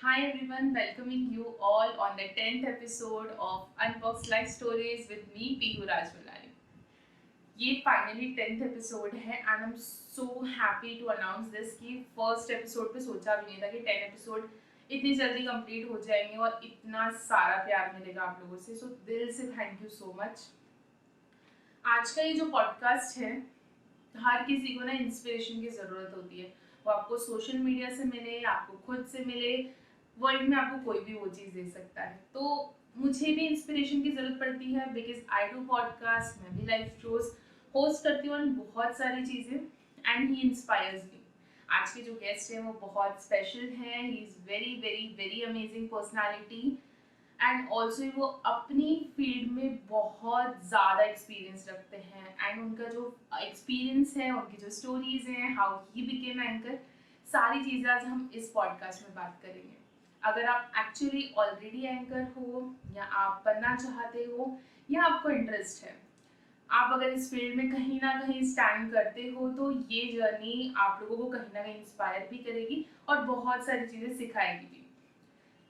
Hi everyone, welcoming you all on the 10th episode of Unboxed Life Stories with me, Pihu Rajmalani. ये finally 10th episode है and I am so happy to announce this कि first episode पे सोचा भी नहीं था कि 10 episode इतनी जल्दी कंप्लीट हो जाएंगे और इतना सारा प्यार मिलेगा आप लोगों से. सो दिल से थैंक यू सो मच. आज का ये जो पॉडकास्ट है, हर किसी को ना इंस्पिरेशन की ज़रूरत होती है. वो आपको सोशल मीडिया से मिले, आपको खुद से मिले, वर्ल्ड में आपको कोई भी वो चीज़ दे सकता है. तो मुझे भी इंस्पिरेशन की ज़रूरत पड़ती है बिकॉज आई डू पॉडकास्ट, मैं भी लाइव शोज होस्ट करती हूँ बहुत सारी चीज़ें एंड ही इंस्पायर्स मी. आज के जो गेस्ट हैं वो बहुत स्पेशल हैं. He is very very very amazing personality and also वो अपनी फील्ड में बहुत ज़्यादा एक्सपीरियंस रखते हैं एंड उनका जो एक्सपीरियंस है, उनकी जो स्टोरीज हैं, हाउ ही बिकेम एंकर, सारी चीज़ें आज हम इस पॉडकास्ट में बात करेंगे. अगर आप एक्चुअली ऑलरेडी एंकर हो या आप बनना चाहते हो या आपको इंटरेस्ट है, आप अगर इस फील्ड में कहीं ना कहीं स्टैंड करते हो तो ये जर्नी आप लोगों को कहीं ना कहीं इंस्पायर भी करेगी और बहुत सारी चीज़ें सिखाएगी भी.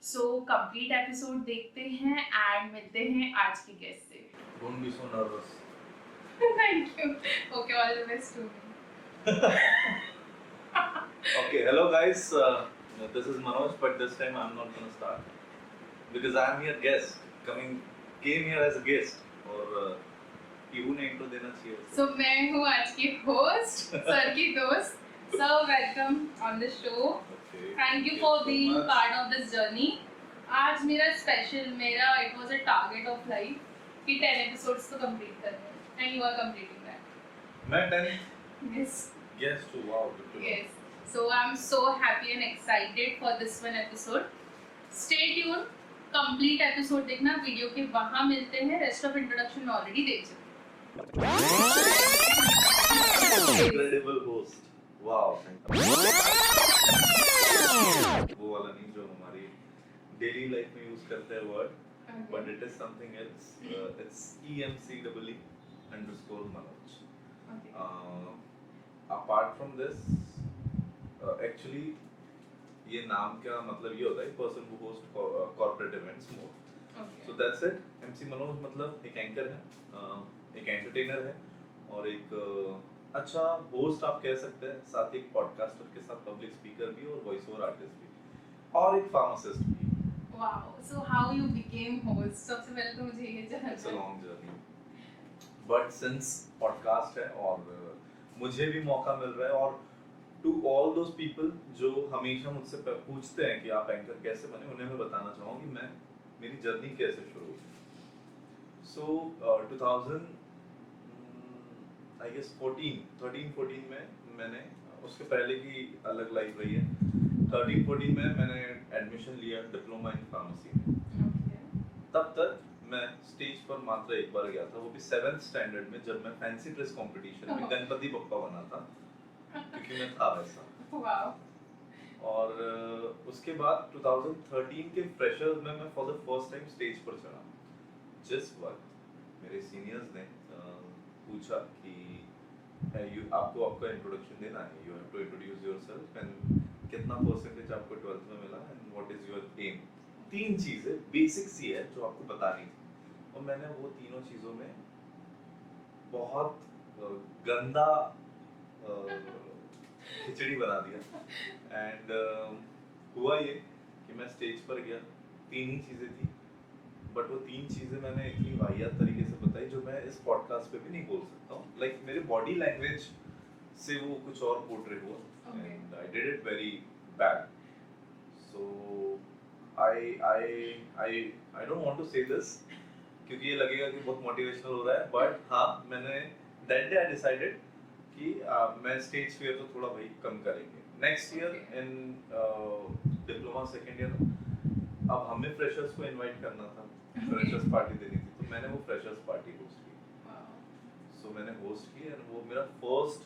सो कंप्लीट एपिसोड देखते हैं एंड मिलते हैं आज के गेस्ट से. Don't be so nervous. Thank you. Okay, all the best to me. Okay, hello guys. This is Manoj, but this time I'm not gonna start because I'm here guest. Came here as a guest. और पीहू ने intro देना चाहिए. सो मैं हूँ आज की host, sir की दोस्त. Sir welcome on the show. Thank you for being part of this journey. आज मेरा it was a target of life कि 10 एपिसोड्स तो कंप्लीट करने हैं and you are completing that. मैं 10 yes. yes to wow. Good to know. Yes. So I'm so happy and excited for this one episode. Stay tuned. Complete episode देखना. Video के वहाँ मिलते हैं. रेस्ट ऑफ इंट्रोडक्शन में already देख चुके. Incredible host. Wow. Thank you. वो वाला नहीं जो हमारी डेली लाइफ में यूज करते हैं word, but it is something else. It's EMCEE_Manoj. Okay. Apart from this, actually ये नाम का मतलब ये होता है person who host corporate events more. So that's it. MC Manoj मतलब एक एंकर है, एक एंटरटेनर है और एक अच्छा होस्ट आप कह सकते हैं. साथ ही एक पॉडकास्टर के साथ पब्लिक स्पीकर भी और वॉइस ओवर आर्टिस्ट भी और एक फार्मासिस्ट भी. Wow. So how you became host? सबसे पहले तो मुझे ये जानना है. It's a long journey, but since podcast है और मुझे भी मौका मिल रहा है और टू ऑल दोज पीपल जो हमेशा मुझसे पूछते हैं कि आप एंकर कैसे बने, उन्हें मैं बताना चाहूँगा कि मैं मेरी जर्नी कैसे शुरू हुई. सो 2000 आई गेस 13-14 में मैंने, उसके पहले की अलग लाइफ रही है. 13-14 में मैंने एडमिशन लिया डिप्लोमा इन फार्मेसी में. Okay. तब तक मैं स्टेज पर मात्र एक बार गया था, वो भी 7th स्टैंडर्ड में, जब मैं फैंसी ड्रेस कंपटीशन में गणपति बप्पा बना था क्योंकि मैं था वैसा. Wow. और उसके बाद 2013 के फ्रेशर्स में मैं for the first time stage पर चढ़ा. जिस वक्त मेरे सीनियर्स ने पूछा कि आपको आपका इंट्रोडक्शन देना है, you have to introduce yourself and कितना परसेंटेज आपको 12th में मिला and what is your aim. 3 चीजें बेसिक सी है जो आपको बतानी थी और मैंने वो तीनों चीजों में बहुत गंदा खिचड़ी बना दिया. एंड हुआ ये कि मैं स्टेज पर गया, 3 ही चीजें थी, बट वो 3 चीजें मैंने इतनी वाहियात तरीके से बताई जो मैं इस पॉडकास्ट पे भी नहीं बोल सकता हूँ. लाइक मेरे बॉडी लैंग्वेज से वो कुछ और पोर्ट्रे हुआ and I did it very bad. So I don't want to say this क्योंकि ये लगेगा कि बहुत मोटिवेशनल हो रहा है, बट हाँ मैंने that day I decided कि मैं स्टेज फियर तो थोड़ा भाई कम करेंगे. Next year in diploma second year अब हमें फ्रेशर्स को इनवाइट करना था, फ्रेशर्स पार्टी देनी थी, तो मैंने वो फ्रेशर्स पार्टी होस्ट की. सो मैंने होस्ट की एंड वो मेरा फर्स्ट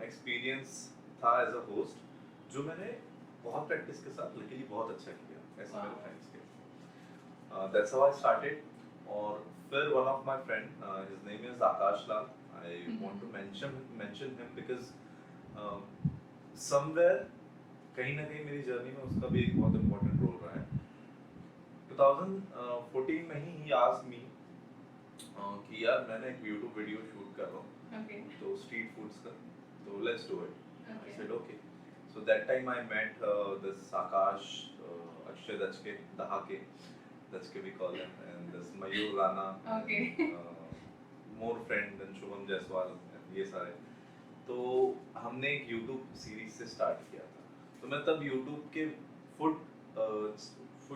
एक्सपीरियंस था एज अ होस्ट, जो मैंने बहुत प्रैक्टिस के साथ लकीली बहुत अच्छा किया ऐसे मेरे फ्रेंड्स के. That's how I started. और फिर one of my friend, his name is Akash Lal. I want to mention him because somewhere कहीं ना कहीं मेरी जर्नी में उसका भी एक बहुत इम्पोर्टेंट रोल रहा है। 2014 में ही आस्क्ड मी कि यार मैंने एक YouTube वीडियो शूट कर रहा हूँ Okay. तो स्ट्रीट फूड्स का, तो let's do it. I Okay. said okay. So that time I met this Akash, Akshay Dachke, Dahake, Dachke we call him, and this Mayur Rana, Okay. and more friend than Shubham Jaiswal, and ये सारे। तो हमने एक YouTube series से start किया था। तो मैं तब YouTube के फूड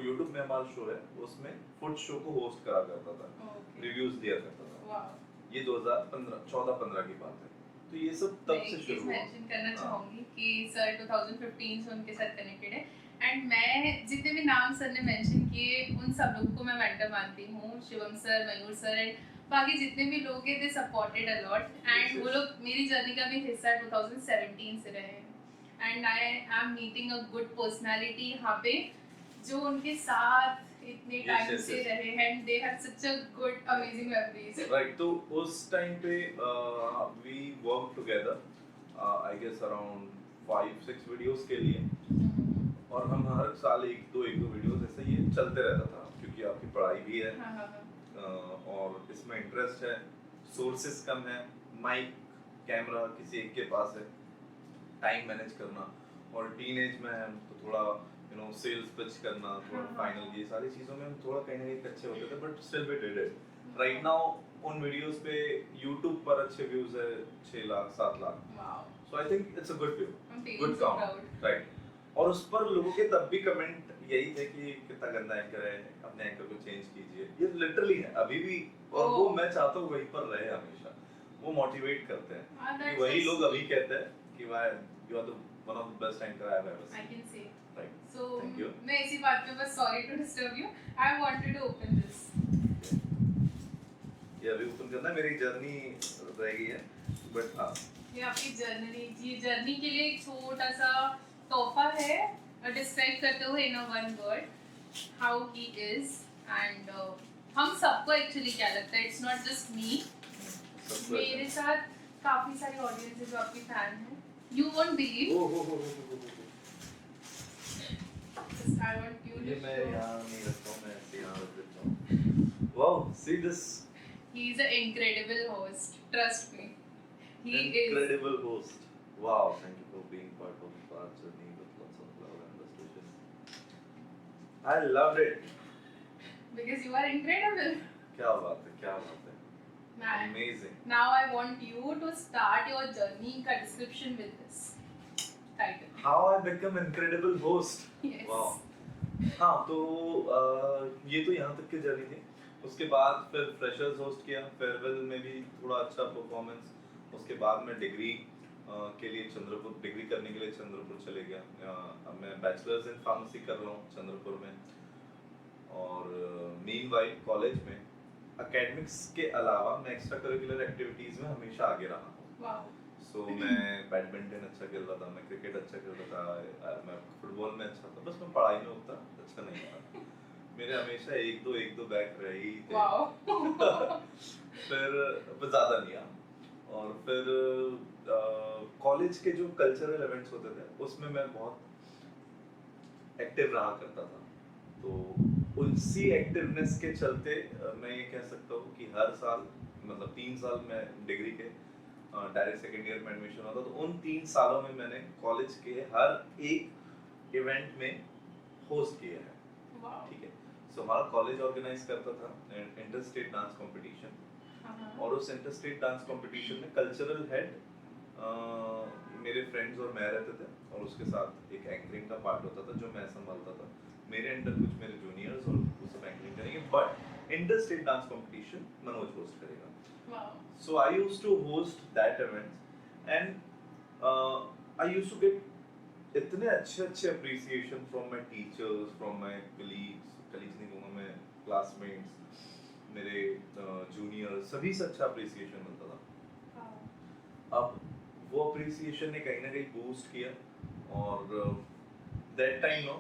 YouTube में हमारा शो है, उसमें फूड शो को होस्ट करा करता था, Okay. रिव्यूज दिया करता था। Wow. ये 2014-15 की बात है। तो ये सब तब से शुरू हुआ। मेंशन करना हाँ। चाहूंगी कि सर 2015 से उनके साथ कनेक्टेड है एंड मैं जितने भी नाम सर ने मेंशन किए उन सब लोगों को मैं मेंटर मानती हूँ, Shivam sir, Mayur sir and बाकी जितने भी लोग हैं they supported a lot and वो लोग मेरी जर्नी का भी हिस्सा 2017 से रहे हैं and I am meeting a good personality यहाँ पे जो उनके साथ इतने Yes, टाइम yes, से yes. रहे हैं and they have such a good amazing memories. Right, तो उस टाइम पे we work together I guess around 5-6 videos के लिए, और हम हर साल एक दो वीडियोस ऐसे ये चलते रहता था क्योंकि आपकी पढ़ाई भी है और इसमें इंटरेस्ट है, सोर्सेस कम है, माइक कैमरा किसी एक के पास है, टाइम मैनेज करना, और टीनेज में हम तो थोड़ा सेल्स पिच करना, थोड़ा फाइनल, ये सारी चीज़ों में हम थोड़ा कहीं ना कहीं अच्छे होते थे, but still we did it. Right now उन वीडियोस पे YouTube पर अच्छे व्यूज है 6 lakh 7 lakh. So I think it's a good view, good count, right. और उस पर लोगों के तब भी कमेंट यही थे कि कितना गंदा एंकर है, अपने एंकर को चेंज कीजिए। ये लिटरली है अभी भी, और वो मैं चाहता हूँ वहीं पर रहे हमेशा। वो मोटिवेट करते हैं कि वही लोग अभी कहते हैं कि वाह you are the one of the best anchor I have ever I seen. can say. Right, So thank you. मैं इसी बात पे बस sorry to disturb you. I wanted to open this. ये अभी ओपन करना है, मेरी जर्नी रह गई है, बट हाँ ये आपकी जर्नी के लिए एक छोटा सा तोहफा है, डिस्क्राइब करते हुए in one word how he is and हम सबको एक्चुअली क्या लगता है, इट्स नॉट जस्ट मी, सबको मेरे साथ काफी सारी ऑडियंस है जो आपकी फैन है, you won't believe, I want you ये टू मैं शो यहाँ नहीं रखता हूँ, मैं ऐसे यहाँ रख देता हूँ। Wow, see this he is a incredible host, trust me, he is incredible host. Wow, thank you for being part of our journey with lots of love and best wishes. I loved it. because you are incredible. क्या बात है, क्या बात है, Now, amazing. now I want you to start your journey का description with this title. How I become incredible host. Yes. Wow. हाँ, तो ये तो यहाँ तक की जर्नी थी। उसके बाद फिर फ्रेशर्स होस्ट किया, फेयरवेल में भी थोड़ा अच्छा परफॉर्मेंस। उसके बाद मैं डिग्री के लिए डिग्री करने के लिए चंद्रपुर चले गया। अब मैं बैचलर्स इन फार्मेसी कर रहा हूँ चंद्रपुर में, और मीनवाइल कॉलेज में एकेडमिक्स के अलावा मैं एक्स्ट्रा करिकुलर एक्टिविटीज़ में हमेशा आगे रहा हूँ। Wow. सो मैं बैडमिंटन अच्छा खेल रहा था, मैं क्रिकेट अच्छा खेल रहा था, मैं फुटबॉल में अच्छा था, बस मैं पढ़ाई में उतना अच्छा नहीं था। मेरे हमेशा एक दो बैक रहे ही थे। Wow. फिर ज़्यादा नहीं आया, और फिर कॉलेज के जो कल्चरल इवेंट्स होते थे उसमें मैं बहुत एक्टिव रहा करता था। तो उसी एक्टिवनेस के चलते मैं ये कह सकता हूँ कि हर साल, मतलब 3 साल मैं डिग्री के डायरेक्ट सेकेंड ईयर में एडमिशन होता, तो उन 3 सालों में मैंने कॉलेज के हर एक इवेंट में होस्ट किया है। Wow. ठीक है, सो हमारा कॉलेज ऑर्गेनाइज करता था इंटर स्टेट डांस कंपटीशन, और उस इंटर स्टेट डांस कंपटीशन में कल्चरल हेड मेरे फ्रेंड्स और मैं रहते थे, और उसके साथ एक एंकरिंग का पार्ट होता था जो मैं संभालता था। मेरे अंडर कुछ मेरे जूनियर्स और वो सब एंकरिंग करेंगे, but inter state dance competition Manoj host करेगा। Wow. So I used to host that event, and I used to get इतने अच्छे appreciation from my teachers, from my colleagues नहीं कहूँगा मैं, classmates, मेरे juniors, सभी से अच्छा appreciation मिलता था। Wow. अब वो appreciation ने कहीं ना कहीं boost किया, और that time no,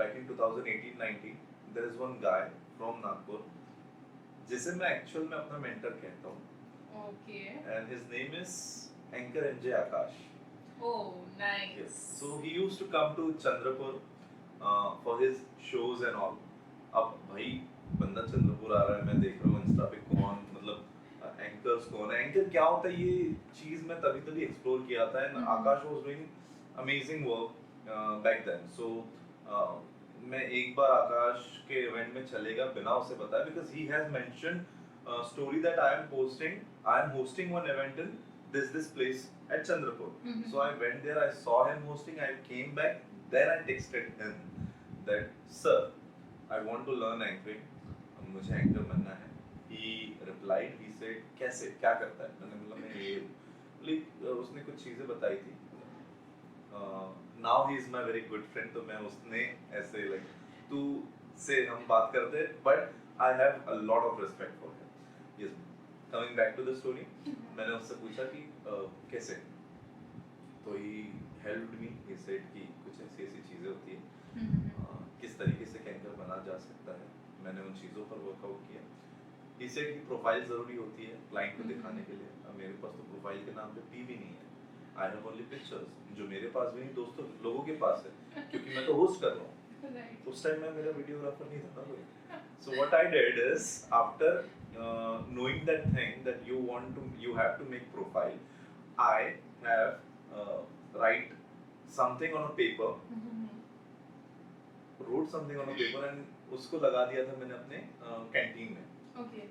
back in 2018-19, there is one guy from Nagpur जिसे मैं एक्चुअल में अपना मेंटर कहता हूँ, Okay. and his name is Anchor NJ Akash. Oh, nice. Yes. So he used to come to Chandrapur for his shows and all. अब भाई बंदा चंद्रपुर आ रहा है, मैं देख रहा हूँ इंस्टा पे कौन मतलब एंकर्स कौन है, एंकर क्या होता है, ये चीज मैं तभी तभी एक्सप्लोर किया था and Akash was doing amazing work back then. So मैं एक बार आकाश के इवेंट में चलेगा बिना उसे बताए, because he has mentioned story that I am hosting one event in this place at Chandrapur. So I went there, I saw him hosting, I came back, then I texted him that sir, I want to learn anchoring, मुझे anchor बनना है. He replied, he said कैसे, क्या करता है, मैंने बोला मैं ये, उसने कुछ चीजें बताई थी. Now he is my very good friend, तो मैं उसने ऐसे like तू से हम बात करते, but I have a lot of respect for him. Yes. Coming back to the story, मैंने उससे पूछा कि कैसे, तो he helped me. He said कि कुछ ऐसी ऐसी चीजें होती है, किस तरीके से कैंकर बना जा सकता है. मैंने उन चीज़ों पर वर्कआउट किया. He said कि प्रोफाइल ज़रूरी होती है क्लाइंट को दिखाने के लिए. अब मेरे पास तो प्रोफाइल के नाम पे पी भी नहीं है. I have only pictures, जो मेरे पास भी नहीं, दोस्तों लोगों के पास है, क्योंकि मैं तो होस्ट कर रहा हूँ. उस टाइम में मेरा वीडियोग्राफर नहीं था कोई. So what I did is, after knowing that thing that you have to make profile, I have write something on a paper, wrote something on a paper and उसको लगा दिया था मैंने अपने कैंटीन में. Okay.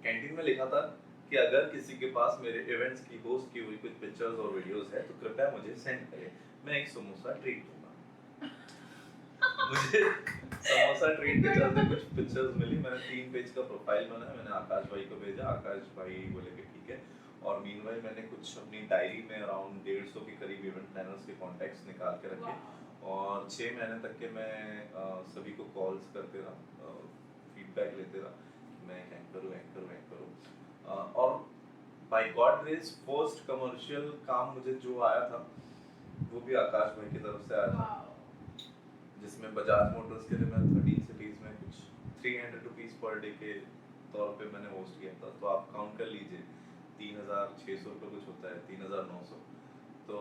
कैंटीन में लिखा था कि अगर किसी के पास मेरे इवेंट्स की होस्ट की हुई कुछ पिक्चर्स और वीडियोस है तो कृपया मुझे सेंड करें, मैं एक समोसा ट्रीट दूंगा. मुझे समोसा ट्रीट के चलते कुछ पिक्चर्स मिली. मैंने 3 पेज का प्रोफाइल बनाया, मैंने आकाश भाई को भेजा. आकाश भाई बोले कि ठीक है. और मीनवाइल मैंने कुछ अपनी डायरी में अराउंड 150 के करीब इवेंट प्लानर्स के कॉन्टैक्ट्स निकाल के रखे. और 6 महीने तक के मैं सभी को कॉल्स करते रहा, फीडबैक लेते रहा कि मैं एंकर हूँ. और by God grace first commercial काम मुझे जो आया था वो भी आकाश भाई की तरफ से आया था, जिसमें बजाज मोटर्स के लिए मैं 13 सिटीज में कुछ 300 रुपीस पर डे के तौर पे मैंने होस्ट किया था. तो आप काउंट कर लीजिए 3600 रुपये कुछ होता है, 3900. तो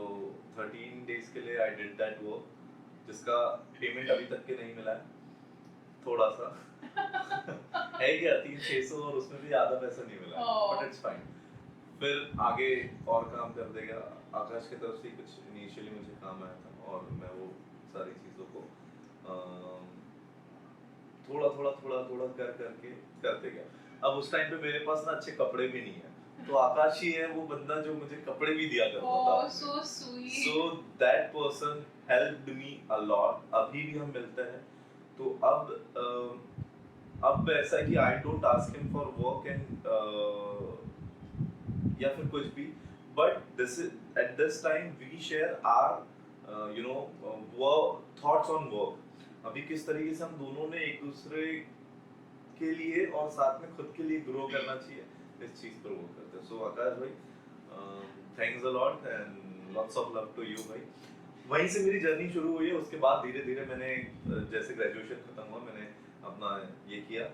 13 डेज के लिए आई डिड दैट वर्क, जिसका पेमेंट अभी तक के नहीं मिला है. थोड़ा सा है क्या 3600, और उसमें भी आधा पैसा नहीं मिला, बट इट्स फाइन. फिर आगे और काम कर देगा. आकाश की तरफ से कुछ इनिशियली मुझे काम आया था और मैं वो सारी चीज़ों को थोड़ा कर करके करते गया. अब उस टाइम पे मेरे पास ना अच्छे कपड़े भी नहीं है, तो आकाश ही है वो बंदा जो मुझे कपड़े भी दिया करता था. So sweet. So that person helped me a lot. अभी भी हम मिलते हैं. तो अब ऐसा है कि I don't ask him for work and या फिर कुछ भी, but at this time we share our work thoughts on work. अभी किस तरीके से हम दोनों ने एक दूसरे के लिए और साथ में खुद के लिए ग्रो करना चाहिए, इस चीज पर वर्क करते हैं. सो आकाश भाई, thanks a lot and lots of love to you भाई. वहीं से मेरी जर्नी शुरू हुई है. उसके बाद धीरे धीरे मैंने जैसे ग्रेजुएशन खत्म हुआ मैंने अपना ये किया,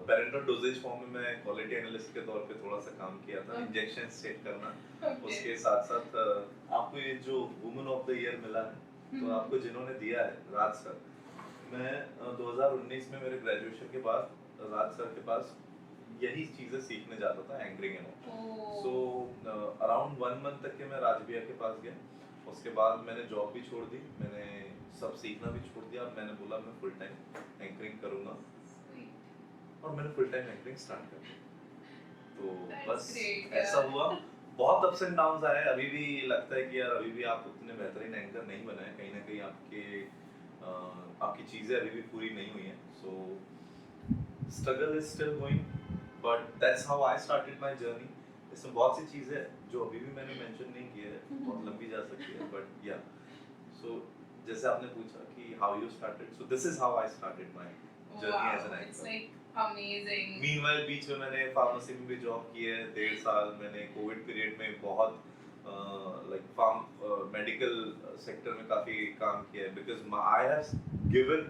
पेरेंटल डोजेज फॉर्म में मैं क्वालिटी एनालिस्ट के तौर पे थोड़ा सा काम किया था, इंजेक्शन सेट करना. उसके साथ साथ आपको ये जो वुमेन ऑफ द ईयर मिला है, तो आपको जिन्होंने दिया है राज सर, मैं 2019 में मेरे ग्रेजुएशन के बाद राज सर के पास यही चीजें सीखने जाता था, anchoring and all. So around 1 month तक के मैं राज भैया के पास गया. उसके बाद मैंने जॉब भी छोड़ दी, मैंने सब सीखना भी छोड़ दिया. मैंने बोला मैं फुल टाइम एंकरिंग करूंगा और मैंने फुल टाइम एंकरिंग स्टार्ट कर दी. तो बस ऐसा हुआ. बहुत अप्स एंड डाउन्स आए. अभी भी लगता है कि यार अभी भी आप उतने बेहतरीन एंकर नहीं बने हैं, कहीं ना कहीं आपकी चीजें अभी भी पूरी नहीं हुई हैं. सो struggle is still going, but that's how I started my journey. इसमें बहुत सी चीजें हैं जो अभी भी मैंने मेंशन नहीं की है, बहुत लंबी जा सकती है, बट या सो जैसे आपने पूछा कि how you started, so this is how I started my journey as an It's anchor. like amazing. Meanwhile बीच में मैंने फार्मेसी में भी जॉब की है 1.5 साल. मैंने कोविड पीरियड में बहुत लाइक मेडिकल सेक्टर में काफी काम किया है, because I have given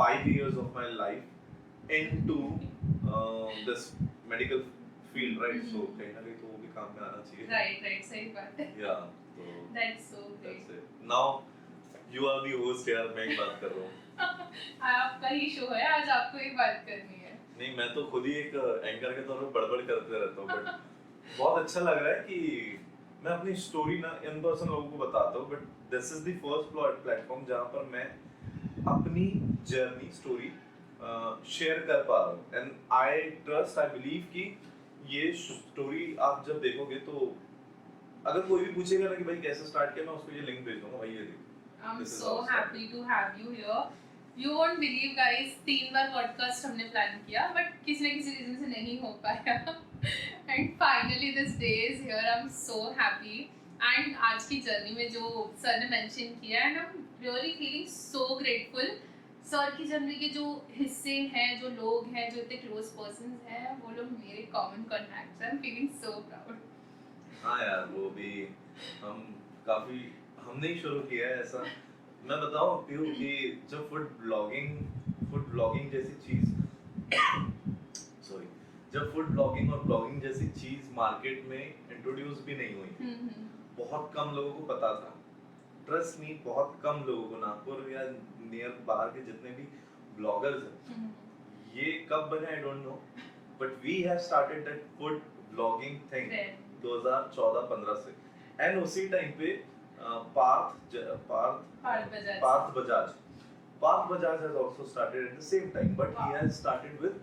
5 years of my life into this medical field, right? So कहीं ना कहीं तो वो भी काम में आना चाहिए। राइट, सही बात है। या तो that's so great. that's it. Now you are the host यार, मैं ही बात कर रहा हूँ। आपका ही शो है, आज आपको ही बात करनी है। नहीं, मैं तो खुद ही एक एंकर के तौर पे बड़बड़ करते रहता हूँ, बट बहुत अच्छा लग रहा है कि मैं अपनी स्टोरी ना इन पर्सन लोगों को बताता हूँ, but this is the first platform जहाँ पर मैं अपनी जर्नी स्टोरी शेयर कर पा रहा हूँ। And I trust, I believe कि ये स्टोरी आप जब देखोगे तो अगर कोई भी पूछेगा ना कि भाई कैसे स्टार्ट किया, मैं उसको ये लिंक भेज दूंगा, भाई ये देखो। I'm This is so how it happy to have you here. You won't believe guys, 3 bar podcast हमने प्लान किया बट किसी न किसी रीजन से नहीं हो पाया and finally this day is here. I am so happy and आज की जर्नी में जो सर ने मेंशन किया and I am really feeling so grateful. Sir की जर्नी के जो हिस्से हैं, जो लोग हैं, जो इतने क्लोज पर्सन्स हैं, वो लोग मेरे common contacts. I am feeling so proud. हाँ यार, वो भी हम काफी हमने ही शुरू किया है ऐसा। मैं बताऊं पीयू कि जब फूड ब्लॉगिंग जैसी चीज सॉरी जब फूड ब्लॉगिंग और ब्लॉगिंग जैसी चीज मार्केट में इंट्रोड्यूस भी नहीं हुई, बहुत कम लोगों को पता था। ट्रस्ट मी, बहुत कम लोगों को, नागपुर या नियर बाहर के जितने भी ब्लॉगर्स हैं, ये कब बने I don't know, but we have started that food blogging thing 2014-15 से। एंड उसी टाइम पे Partha Bajaj has also started at the same time, but he has started with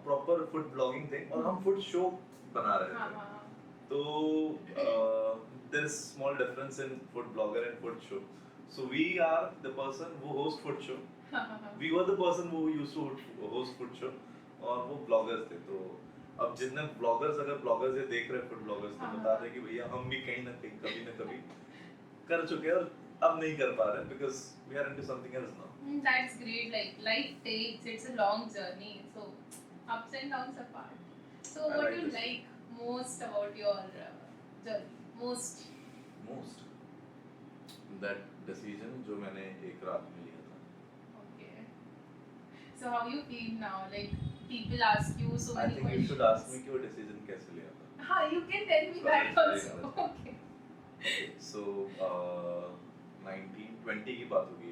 proper food blogging thing, और हम food show बना रहे थे। तो there is small difference in food blogger and food show. So we are the person who host food show. We were the person who used to host food show, और वो bloggers थे। तो अब जितने ब्लॉगर्स, अगर bloggers ये देख रहे हैं फूड ब्लॉगर्स, तो बता रहे कि भैया हम भी कहीं ना कहीं कभी ना कभी कर चुके हैं और अब नहीं कर पा रहे, because we are into something else now. That's great. Like life takes, it's a long journey, so ups and downs apart. So I what like do you this. like most about your journey? Most. That decision जो मैंने एक रात में लिया था। Okay. So how you feel now? Like people ask you so I many think you questions. Should ask me कि वो decision कैसे लिया था। हाँ, you can tell me that Sorry, also. Okay. सो 1920 की बात होगी,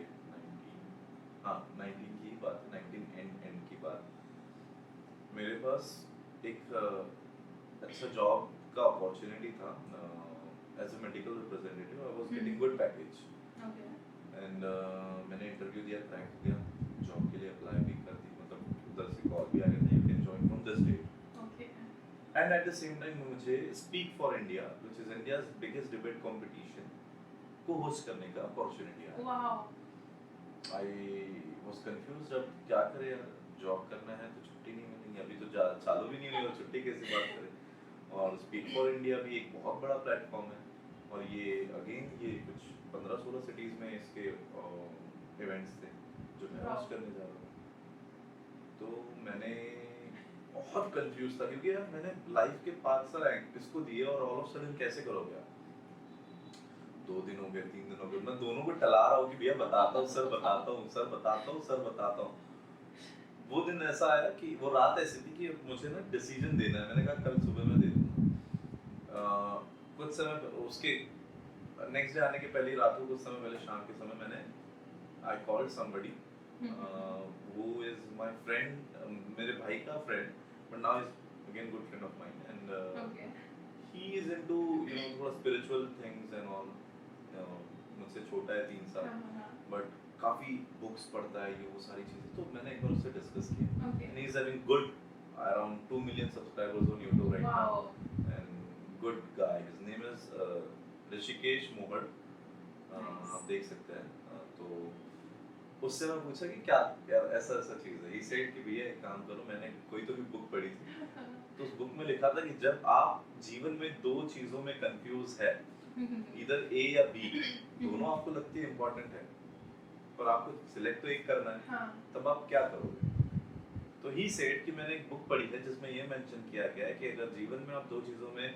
19 की बात, 19 एंड की बात। मेरे पास एक अच्छा जॉब का अपॉर्चुनिटी था as a medical representative. I was getting good package Okay. And मैंने इंटरव्यू दिया, क्रैक किया, जॉब के लिए अप्लाई भी कर दी, मतलब उधर से कॉल भी आ गया था, you can join from this date. Okay. And at the same time मुझे speak for India, which is India's biggest debate competition, को होस्ट करने का अपॉर्चुनिटी आया। Wow. आई वाज कंफ्यूज्ड, अब क्या करें यार, जॉब करना है तो छुट्टी नहीं मिलेगी, अभी तो चालू भी नहीं हुई और छुट्टी कैसे बात करें। और स्पीक फॉर इंडिया भी एक बहुत बड़ा प्लेटफॉर्म है, और ये अगेन ये कुछ 15-16 सिटीज में इसके इवेंट्स थे जो मैं होस्ट करने जा रहा हूँ। तो मैंने बहुत कंफ्यूज था, क्योंकि यार मैंने लाइफ के 5 साल इसको दिए और ऑल ऑफ सडन कैसे करोगे आप। 2 दिन हो गए, 3 दिन हो गए, मैं दोनों को टला रहा हूँ कि भैया बताता हूँ सर, बताता हूँ सर, बताता हूँ सर, बताता हूँ। वो दिन ऐसा आया कि वो रात ऐसी थी कि मुझे ना डिसीजन देना है। मैंने कहा कल सुबह मैं दे दूँगा। कुछ समय उसके नेक्स्ट डे आने के पहले रात को, कुछ समय पहले शाम के समय मैंने I called somebody who is my friend, मेरे भाई का friend, but now is again good friend of mine, and Okay. he is into थोड़ा spiritual things and all, मुझसे छोटा है 3 साल, but काफी बुक्स पढ़ता है, ये वो सारी चीजें। तो मैंने एक बार उससे डिस्कस किया, Okay. and he is having good around 2 million subscribers on YouTube right Wow. now, and good guy, his name is Rishikesh Mohad, Nice. आप देख सकते हैं। तो उससे मैं पूछा कि क्या यार ऐसा ऐसा चीज है। ही सेड कि भैया एक काम करो, मैंने कोई तो भी बुक पढ़ी थी, तो उस बुक में लिखा था कि जब आप जीवन में 2 चीजों में कंफ्यूज है, इधर ए या बी, दोनों आपको लगती है इंपॉर्टेंट है, पर आपको सिलेक्ट तो एक करना है, हाँ. तब आप क्या करोगे। तो ही सेड कि मैंने एक बुक पढ़ी है जिसमें ये मेंशन किया गया है कि अगर जीवन में आप 2 चीजों में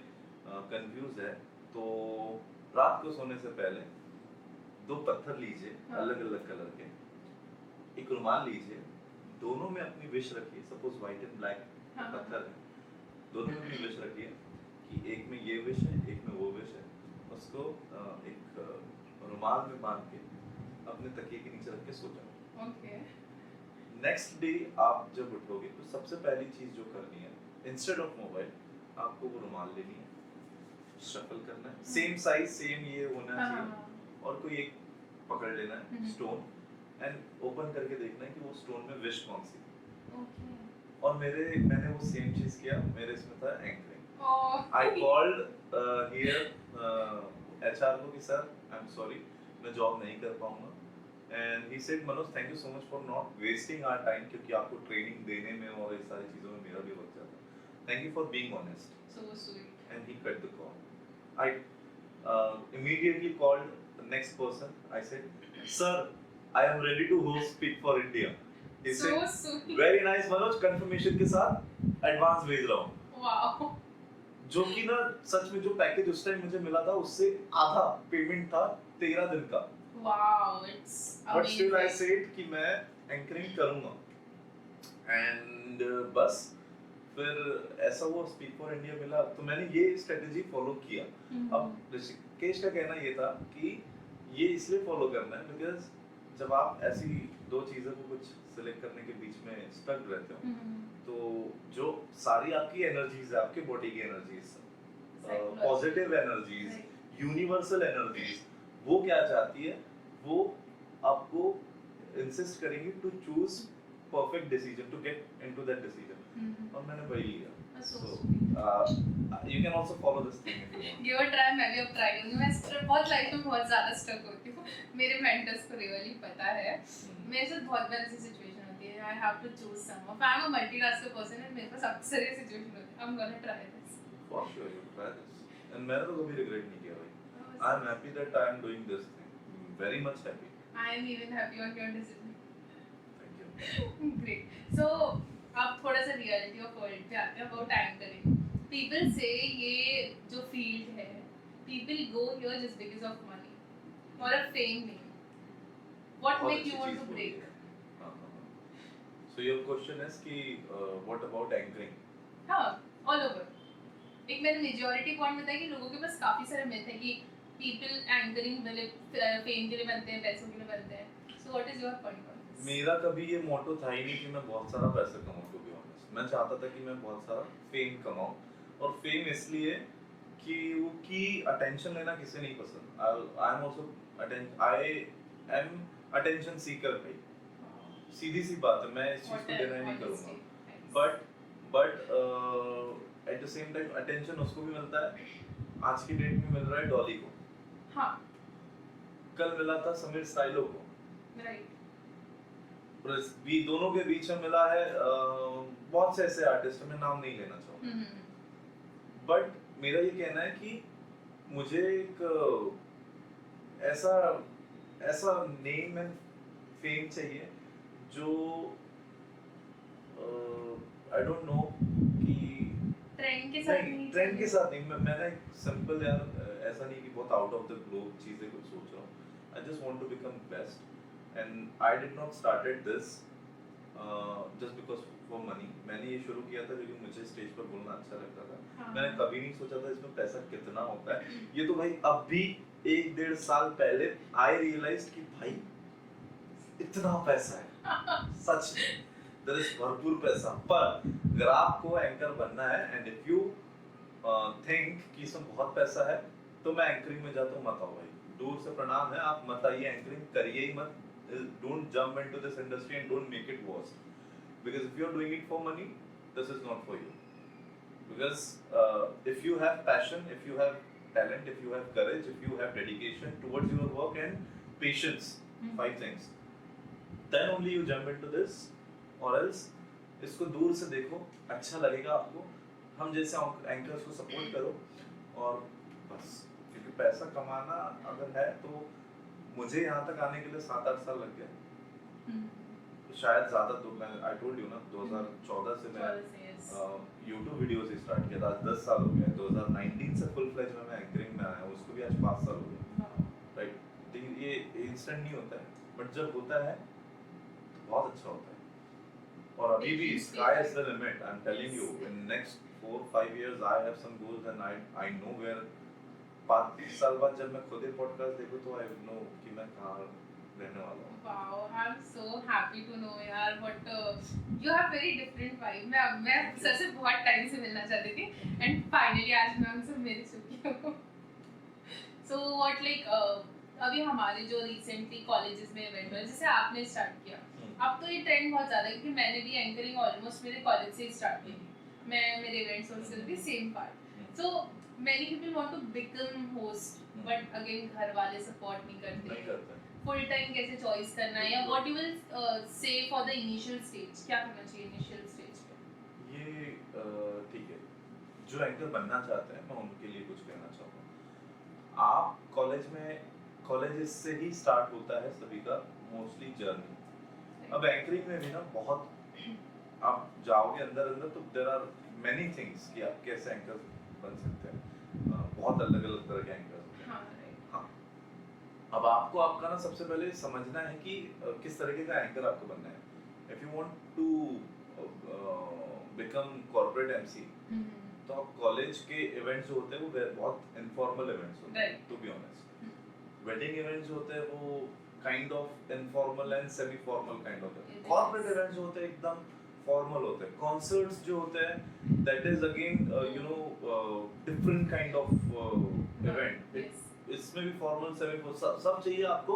कंफ्यूज है, तो रात को सोने से पहले 2 पत्थर लीजिए, हाँ. अलग अलग कलर के, एक रुमाल लीजिए, दोनों में अपनी विश रखिए, सपोज व्हाइट एंड ब्लैक हाँ. पत्थर है, दोनों में अपनी विश रखिए कि एक में ये विश है, एक में वो विश है, उसको एक रुमाल में बांध के अपने तकिए के नीचे रख के सो जाओ। ओके। नेक्स्ट डे आप जब उठोगे तो सबसे पहली चीज जो करनी है, इंस्टेड ऑफ मोबाइल आपको वो रुमाल लेनी है, शफल करना है, सेम साइज सेम ये होना हाँ चाहिए, हाँ और कोई एक पकड़ लेना है हम्म। स्टोन, एंड ओपन करके देखना है कि वो स्टोन में विश कौन सी है। ओके। और मैंने वो सेम चीज किया, मेरे इसमें था anchoring. Oh I called here HR को कि सर आई एम सॉरी मैं जॉब नहीं कर पाऊंगा, and he said Manoj thank you so much for not wasting our time, क्योंकि आपको ट्रेनिंग देने में और इस सारी चीजों में मेरा भी वक्त जाता है, thank you for being honest, so sweet. and he cut the call. I immediately called the next person. I said, "Sir, I am ready to host Speak for India." He so said, sweet. "Very nice, Manoj. Confirmation के साथ advance भेज रहा हूँ." Wow. जो कि ना सच में जो पैकेज उस टाइम मुझे मिला था उससे आधा पेमेंट था 13 दिन का। Wow, it's but still I amazing. Said कि मैं एंकरिंग करूंगा, एंड बस फिर ऐसा वो स्पीक फॉर इंडिया मिला तो मैंने ये स्ट्रेटेजी फॉलो किया। अब ऋषिकेश का कहना ये था कि ये इसलिए फॉलो करना है बिकॉज जब आप ऐसी दो चीजों को कुछ सिलेक्ट करने के बीच में स्टक रहते हो तो जो सारी आपकी एनर्जीज है, आपके बॉडी की energies, positive energies, universal energies, वो क्या चाहती है, वो आपको इंसिस्ट करेंगी to choose perfect decision, to get into that decision, और मैंने वही लिया। So So, sweet. you can also follow this thing if you want. Give a try, मैं भी अब ट्राई करूंगी। मैं बहुत लाइफ में बहुत ज्यादा स्टक होती हूँ, मेरे मेंटर्स को रियली पता है। मेरे साथ बहुत बार ऐसी सिचुएशन होती है, I have to choose some of, I am a multitasker person and मेरे पास अक्सर ये सिचुएशन होती है। I am gonna try this. For sure, you try this. And मैंने तो कभी regret नहीं किया भाई। I'm happy that I am doing this thing. Very much happy. I am even happy on your decision. Thank you. Great. So अब थोड़ा सा reality of world पे आते हैं, अबाउट एंकरिंग। पीपल से ये जो फील्ड है, people go here just because of money और अ फेम नहीं। व्हाट बहुत मेक अच्छी यू वांट चीज़ टू बोली ब्रेक? है। हाँ, हाँ, हाँ। So your question is कि what about anchoring? हाँ, ऑल ओवर। एक मैंने मेजॉरिटी पॉइंट बताया कि लोगों के पास काफी सारे मिथ है कि पीपल एंकरिंग वाले फेम के लिए बनते हैं, पैसों के लिए बनते हैं। सो what is your point on this? मेरा कभी ये मोटो था ही नहीं कि मैं बहुत सारा पैसा कमाऊं, टू बी ऑनेस्ट। मैं चाहता था कि मैं बहुत सारा फेम कमाऊं, और फेम इसलिए कि वो की अटेंशन लेना किसे नहीं पसंद। I am also I am attention seeker भाई, सीधी सी बात है, मैं इस चीज को डिनाई नहीं करूंगा। But at the same time attention उसको भी मिलता है, आज की डेट में मिल रहा है डॉली को, हाँ कल मिला था समीर स्टाइलो को, राइट। भी दोनों के बीच में मिला है बहुत से ऐसे आर्टिस्ट, मैं नाम नहीं लेना चाहूंगा। बट मेरा ये कहना है कि मुझे एक ऐसा ऐसा नेम एंड फेम चाहिए जो आई डोंट नो कि ट्रेंड के साथ नहीं, ट्रेंड के साथ नहीं। मैंने एक सिंपल यार, ऐसा नहीं कि बहुत आउट ऑफ द ग्लोब चीजें कुछ सोच रहा हूँ। I just want to become best, and I did not started this just because for money. मैंने ये शुरू किया था क्योंकि मुझे स्टेज पर बोलना अच्छा लगता था। हाँ। मैंने कभी नहीं सोचा था इसमें पैसा कितना होता है। ये तो भाई अब भी 1-1.5 साल पहले I realized कि भाई इतना पैसा है, सच में there is भरपूर पैसा। पर अगर आपको एंकर बनना है and if you think कि इसमें बहुत पैसा है तो मैं एंकरिंग में जाता हूँ, मत आओ भाई, दूर से प्रणाम है, आप मत आइए, एंकरिंग करिए ही मत। Don't jump into this industry and don't make it worse, because if you're doing it for money, this is not for you. Because if you have passion, if you have talent, if you have courage, if you have dedication towards your work and patience, 5 things, then only you jump into this, or else इसको दूर से देखो, अच्छा लगेगा आपको, हम जैसे anchors को सपोर्ट करो और बस। क्योंकि पैसा कमाना अगर है तो मुझे यहाँ तक आने के लिए 7-8 साल लग गए, शायद ज्यादा। तो मैं आई टोल्ड यू ना 2014 से मैं YouTube वीडियोस ही स्टार्ट किया था, आज 10 साल हो गए। 2019 से फुल फ्लेज में मैं एंकरिंग में आया हूँ, उसको भी आज 5 साल हो गए, राइट। लेकिन ये इंस्टेंट नहीं होता है, बट जब होता है तो बहुत अच्छा होता है। और अभी भी sky is the limit, I am telling you, in next 4-5 years I have some goals and I know where 5 साल बाद जब मैं खुद ही पॉडकास्ट देखूँ तो I know कि मैं कहाँ रहने वाला हूँ. Wow, I'm so happy to know यार. But you have very different vibe. मैं सर से बहुत टाइम से मिलना चाहती थी and finally आज मैं उनसे मिल चुकी हूँ. So what like अभी हमारे जो recently colleges में event हुआ जैसे आपने start किया. अब तो ये ट्रेंड बहुत ज़्यादा है क्योंकि मैंने भी एंकरिंग ऑलमोस्ट मेरे कॉलेज से ही स्टार्ट की थी. मैं मेरे इवेंट्स और उसके भी same part. So many people want to become host but again घर वाले सपोर्ट नहीं करते. फुल टाइम कैसे चॉइस करना है या what you will say for the initial stage, क्या करना चाहिए इनिशियल स्टेज पे? ये ठीक है, जो एंकर बनना चाहते हैं मैं उनके लिए कुछ कहना चाहूँगा. आप कॉलेजेस से ही स्टार्ट होता है सभी का मोस्टली जर्नी. अब एंकरिंग में भी ना बहुत आप जाओगे अंदर तो देयर आर मेनी थिंग्स कि आप कैसे एंकर बन सकते हैं. बहुत अलग अलग तरह के एंकर्स होते हैं. हाँ राइट. हाँ, अब आपको आपका ना सबसे पहले समझना है कि किस तरीके का एंकर आपको बनना है. If you want to become corporate MC तो आप कॉलेज के इवेंट्स जो होते हैं वो बहुत इनफॉर्मल इवेंट्स होते हैं. To be honest, wedding events जो होते हैं वो kind of informal and semi formal kind of है. कॉर्पोरेट इवेंट्स जो होते हैं एकदम फॉर्मल होते हैं. कॉन्सर्ट्स जो होते हैं that is again you know different kind of event. इसमें भी फॉर्मल सेमी फॉर्मल सब चाहिए आपको,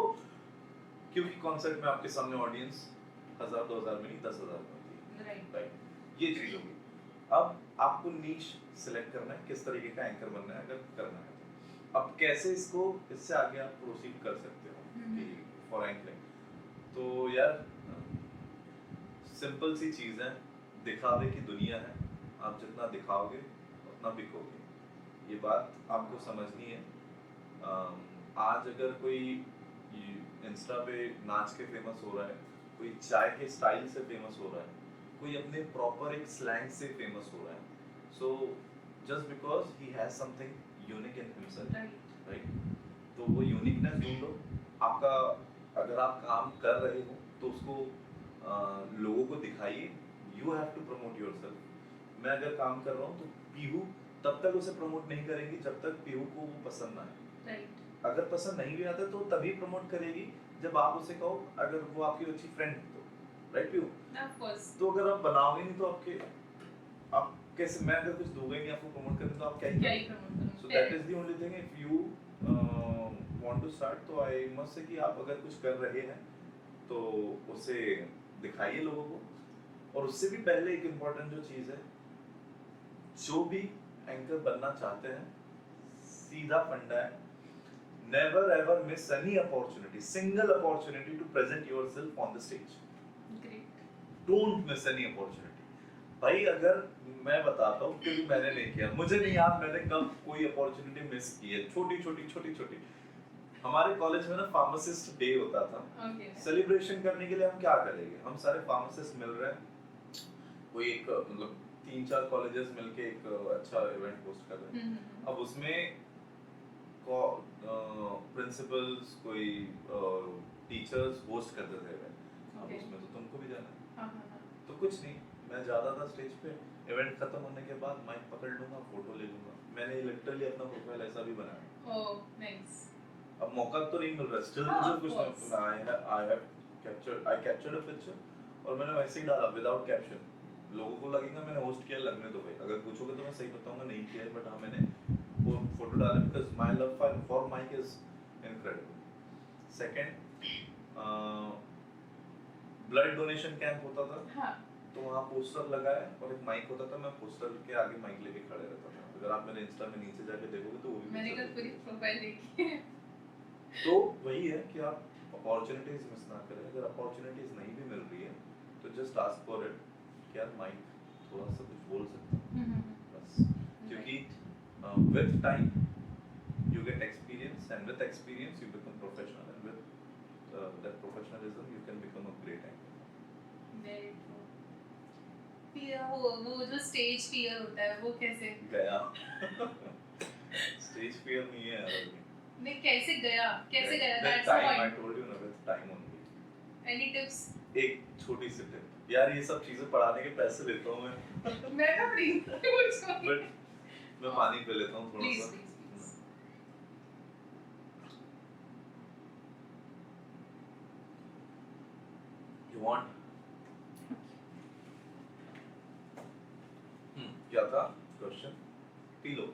क्योंकि कॉन्सर्ट में आपके सामने ऑडियंस 1000-2000 में नहीं 10,000 में होती है. राइट, ये चीज होगी. अब आपको नीश सिलेक्ट करना है किस तरीके का एंकर बनना है अगर करना है तो. अब कैसे इससे आगे आप प्रोसीड कर सकते हो कि फॉर एंकरिंग. तो यार सिंपल सी चीज है, दिखावे की दुनिया है. आप जितना दिखाओगे उतना बिकोगे. ये बात आपको समझनी है. आज अगर कोई इंस्टा पे नाच के फेमस हो रहा है, कोई चाय के स्टाइल से फेमस हो रहा है, कोई अपने प्रॉपर एक स्लैंग से फेमस हो रहा है, so just because he has something unique in himself, right? तो वो यूनिकनेस ढूंढो. आपका अगर आप काम कर रहे हो तो उसको लोगों को दिखाइए. You have to promote yourself. मैं अगर काम कर रहा हूँ तो पीहू तब तक उसे प्रमोट नहीं करेंगी जब तक पीहू को वो पसंद ना आए. राइट. अगर पसंद नहीं भी आता तो तभी प्रमोट करेगी जब आप उसे कहो, अगर वो आपकी अच्छी फ्रेंड है तो. राइट पीहू? Of course. तो अगर आप बनाओगे नहीं तो आप कैसे, मैं अगर कुछ दूंगा ही नहीं आपको प्रमोट करने तो आप क्या ही प्रमोट करोगे? So that is the only thing. If you want to start तो आई मस्ट से कि आप अगर कुछ कर रहे हैं तो उसे दिखाइए लोगों को. और उससे भी पहले एक इम्पोर्टेंट जो चीज है, जो भी एंकर बनना चाहते हैं, सीधा फंडा है, never ever miss any opportunity, single opportunity to present yourself on the stage. Great. Don't miss any opportunity. भाई अगर मैं बताता हूँ क्योंकि मैंने नहीं किया, मुझे नहीं याद मैंने कब कोई अपॉर्चुनिटी मिस की है. छोटी. हमारे कॉलेज में ना फार्मासिस्ट डे होता था. सेलिब्रेशन करने के लिए हम क्या करेंगे, हम सारे फार्मासिस्ट मिल रहे हैं, कोई एक मतलब 3-4 कॉलेजेस मिलके एक अच्छा इवेंट होस्ट कर रहे हैं. अब उसमें प्रिंसिपल्स कोई टीचर्स होस्ट करते थे इवेंट. अब उसमें तो तुमको भी जाना है. तो कुछ नहीं, मैं ज्यादा था स्टेज पे. इवेंट खत्म होने के बाद माइक पकड़ लूंगा, फोटो ले लूंगा. मैंने लिटरली अपना प्रोफाइल ऐसा भी बनाया. Oh nice. अब मौका तो नहीं मिल रहा, स्टिल मुझे कुछ आई कैप्चर्ड अ पिक्चर और मैंने वैसे ही डाला विदाउट कैप्शन. लोगों को लगेगा मैंने होस्ट किया, लगने दो भाई. अगर पूछोगे तो मैं सही बताऊंगा नहीं किया है, बट हाँ मैंने वो फोटो डाला because my love for mic is incredible. Second, blood donation camp होता था. हाँ. तो वहाँ पोस्टर लगाया और एक माइक होता था. मैं पोस्टर के आगे माइक लेके खड़े रहता था. अगर आप मेरे इंस्टा में नीचे जाके देखोगे तो वो भी मैंने कल पूरी प्रोफाइल देखी है. तो वही है कि आप अपॉर्चुनिटीज मिस ना करें. अगर अपॉर्चुनिटीज नहीं भी मिल रही है तो जस्ट आस्क फॉर इट. क्या माइक थोड़ा सा कुछ बोल सकता हूँ बस. क्योंकि with time you get experience and with experience you become professional and with that professionalism you can become a great actor. Very true. फिर वो जो स्टेज फियर होता है वो कैसे गया? स्टेज फियर नहीं है यार. नहीं कैसे गया That's that's time. the I point. told you ना, with time only. Any tips? एक छोटी सी टिप यार, ये सब चीजें पढ़ाने के पैसे लेता हूँ मैं मैं तो फ्री मुझको बट मैं पानी पी लेता हूँ थोड़ा प्लीज सा। Please please. You want? क्या था क्वेश्चन? P low.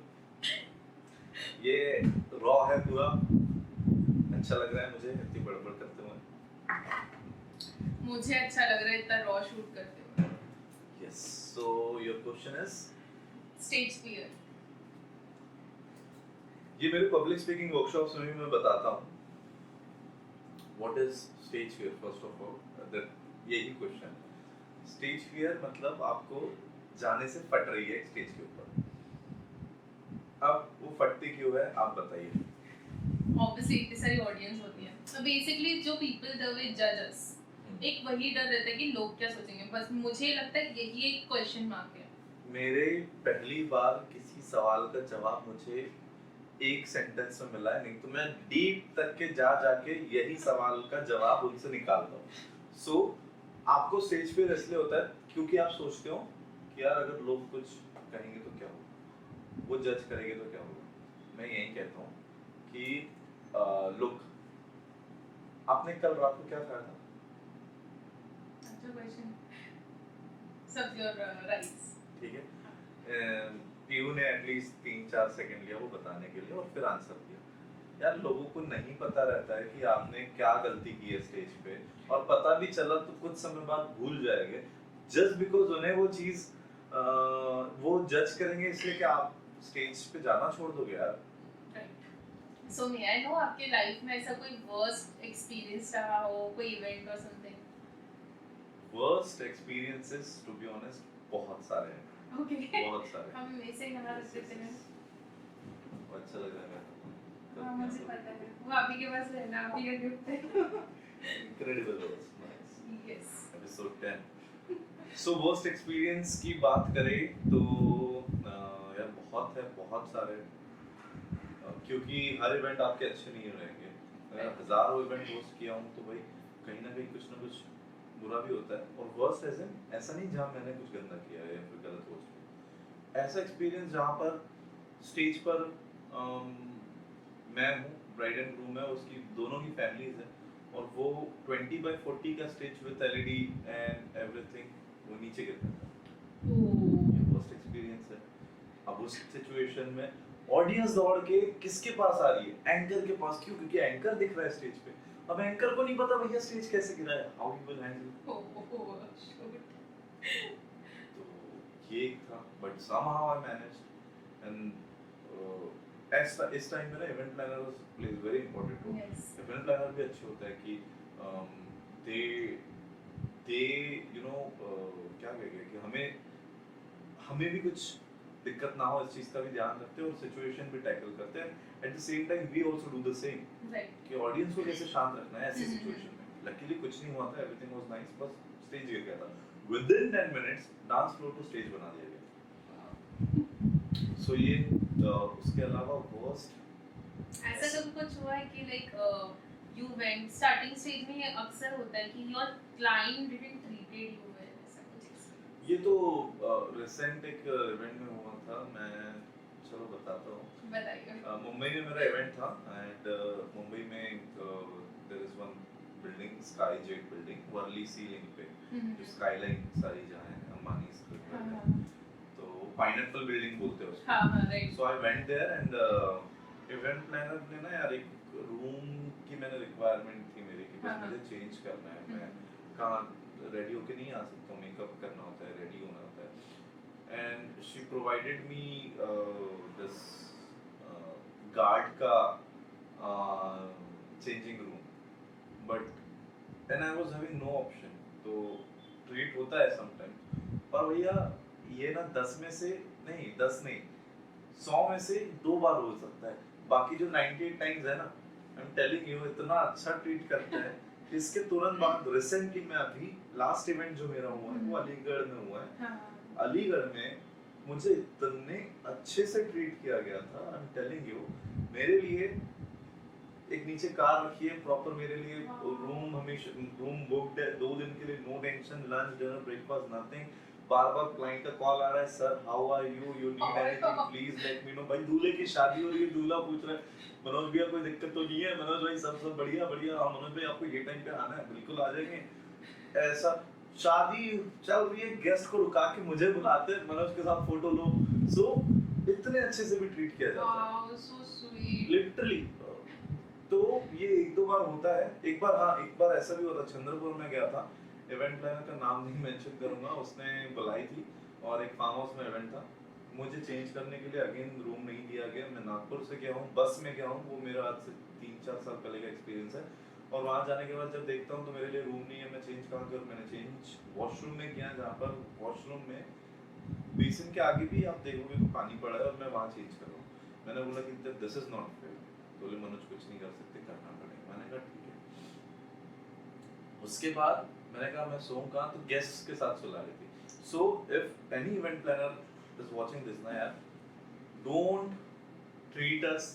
ये रॉ है पूरा, अच्छा लग रहा है मुझे इतनी बड़बड़ करते हुए। मुझे अच्छा लग रहा है इतना रॉ शूट करते हुए। Yes, so your question is? Stage fear. ये मेरे पब्लिक स्पीकिंग वर्कशॉप्स में भी मैं बताता हूँ। What is stage fear? First of all यही क्वेश्चन। स्टेज फियर मतलब आपको जाने से फट रही है स्टेज के ऊपर। अब वो फटती क्यों है आप बताइए। ऑब्वियसली इतनी सारी ऑडियंस होती है, तो बेसिकली जो पीपल द वे जज अस, एक वही डर रहता है कि लोग क्या सोचेंगे। बस मुझे लगता है यही एक क्वेश्चन मार्क है। मेरे पहली बार किसी सवाल का जवाब मुझे एक सेंटेंस में मिला है, नहीं तो मैं डीप तक के जाके यही सवाल का जवाब उनसे निकालता हूँ। सो आपको स्टेज फियर इसलिए होता है क्योंकि आप सोचते हो कि यार अगर लोग कुछ कहेंगे तो क्या होगा, वो जज करेंगे तो क्या होगा। मैं यही कहता हूँ कि लुक, आपने कल रात को क्या खाया था? अच्छा क्वेश्चन। सब्जी और राइस। ठीक है, पीयू ने एटलीस्ट 3-4 सेकंड लिया वो बताने के लिए और फिर आंसर दिया। यार लोगों को नहीं पता रहता है कि आपने क्या गलती की है स्टेज पे, और पता भी चला तो कुछ समय बाद भूल जाएंगे जस्ट बिकॉज उन्हें वो चीज वो जज करेंगे, इसलिए कि आप स्टेज पे जाना छोड़ दोगे यार। Right. So may I know आपके लाइफ में ऐसा कोई वर्स्ट एक्सपीरियंस रहा हो, कोई इवेंट और something? Worst experiences to be honest बहुत सारे हैं। ओके। बहुत सारे। हम में से कहाँ रख देते हैं? अच्छा लग रहा है। हाँ मुझे पता है, वो आप ही के पास रहना, आप ही का गिफ्ट है। Incredible was nice. Yes. Episode 10. So worst experience की बात करें तो यार बहुत है, बहुत सारे, क्योंकि हर इवेंट आपके अच्छे नहीं रहेंगे। मैं हजारों इवेंट होस्ट किया हूँ तो भाई कहीं ना कुछ बुरा भी होता है। और वर्स्ट ऐसा नहीं जहाँ मैंने कुछ गंदा किया है या फिर गलत होस्ट किया, ऐसा एक्सपीरियंस जहाँ पर स्टेज पर मैं हूँ, ब्राइड एंड ग्रूम है, उसकी दोनों की फैमिलीज है, और वो 20x40 का stage with LED and everything, वो नीचे गिर गया था। ये फर्स्ट एक्सपीरियंस है। अब उस सिचुएशन में ऑडियंस दौड़ के किसके पास आ रही है? एंकर के पास। क्यों? क्योंकि एंकर दिख रहा है स्टेज पे। अब एंकर को नहीं पता भैया स्टेज कैसे गिरा है, हाउ ही विल हैंडल। तो ये एक था, but somehow I managed. And ऐसा इस टाइम में ना event planner plays very important role. Event planner भी अच्छे होता है कि दे दे यू नो क्या कहेंगे कि हमें भी कुछ दिक्कत ना हो, इस चीज का भी ध्यान रखते हैं और सिचुएशन भी टैकल करते हैं। At the same time we also do the same, कि ऑडियंस को कैसे शांत रखना है ऐसी सिचुएशन में। लकीली कुछ नहीं हुआ था, एवरीथिंग वाज नाइस, बस स्टेज गिर गया था। With in 10 minutes dance floor को स्टेज बना दिया गया। सो ये उसके अलावा वर्स्ट ऐसा कभी कुछ हुआ है कि like you went starting stage में, ये अक्सर होता है कि your client didn't treated you well, ऐसा कुछ? ये तो रिसेंट एक इवेंट में हुआ था। मैं चलो बताता हूँ। बताइए। मुंबई में मेरा इवेंट था एंड मुंबई में there is one building, sky jet building, Worli sea link पे, जो स्काईलाइन सारी जहाँ है अंबानी स्क्वायर है, तो पाइनएप्पल बिल्डिंग बोलते हैं उसको। हाँ right. So I went there and event planner ने ना यार एक रूम की मैंने रिक्वायरमेंट थी मेरी कि बस मुझे चेंज करना है, मैं कहाँ रेडी होके नहीं आ सकता हूँ, मेकअप करना होता है, रेडी होना होता है। And she provided me this guard का changing room, but then I was having no option. तो ट्रीट होता है समटाइम, पर भैया ये ना 10 में से नहीं, 10 नहीं, 100 में से 2 बार हो सकता है। बाकी जो 98 टाइम्स है ना, आई एम टेलिंग यू, इतना अच्छा ट्रीट करता है। इसके तुरंत बाद रिसेंटली मैं अभी लास्ट इवेंट जो मेरा हुआ है वो अलीगढ़ में हुआ है। अलीगढ़ में मुझे इतने अच्छे से ट्रीट किया गया था, आई एम टेलिंग यू। मेरे लिए एक नीचे कार रखी है प्रॉपर, मेरे लिए रूम हमेशा रूम बुक्ड है 2 दिन के लिए, no tension, lunch dinner breakfast nothing. बार बार क्लाइंट का कॉल आ रहा है, sir how are you, you need anything please let me know. भाई दूल्हे की शादी हो रही है, दूल्हा पूछ रहा है मनोज भैया कोई दिक्कत तो नहीं है, मनोज भाई सब बढ़िया बढ़िया, हाँ मनोज भाई आपको ये टाइम पे आना है, बिल्कुल आ जाएंगे। ऐसा शादी चल रही है, गेस्ट को रुका के मुझे बुलाते हैं, मनोज के साथ फोटो लो। सो इतने अच्छे से भी ट्रीट किया जाता है वाओ सो स्वीट। लिटरली। तो ये एक दो बार होता है। एक बार हाँ, एक बार ऐसा भी हुआ था, चंद्रपुर में गया था, इवेंट प्लानर का नाम नहीं मेंशन करूंगा, उसने बुलाई थी और एक फार्म हाउस में इवेंट था। मुझे चेंज करने के लिए अगेन रूम नहीं दिया गया। मैं नागपुर से गया हूँ, बस में गया हूँ, वो मेरा आज से 3-4 साल पहले का एक्सपीरियंस है। और वहाँ जाने के बाद जब देखता हूँ तो मेरे लिए रूम नहीं है, मैं चेंज कहाँ करूँ? मैंने चेंज वॉशरूम में किया, जहाँ पर वॉशरूम में बेसिन के आगे भी आप देखोगे तो पानी पड़ा है, और मैं वहाँ चेंज कर रहा हूँ। मैंने बोला कि दिस इज नॉट फेयर। बोले मनोज कुछ नहीं कर सकते, करना पड़ेगा। मैंने कहा ठीक है। उसके बाद मैंने कहा मैं सोऊं कहाँ? तो गेस्ट के साथ सुला रही थी। So if any event planner is watching this ना यार, don't treat us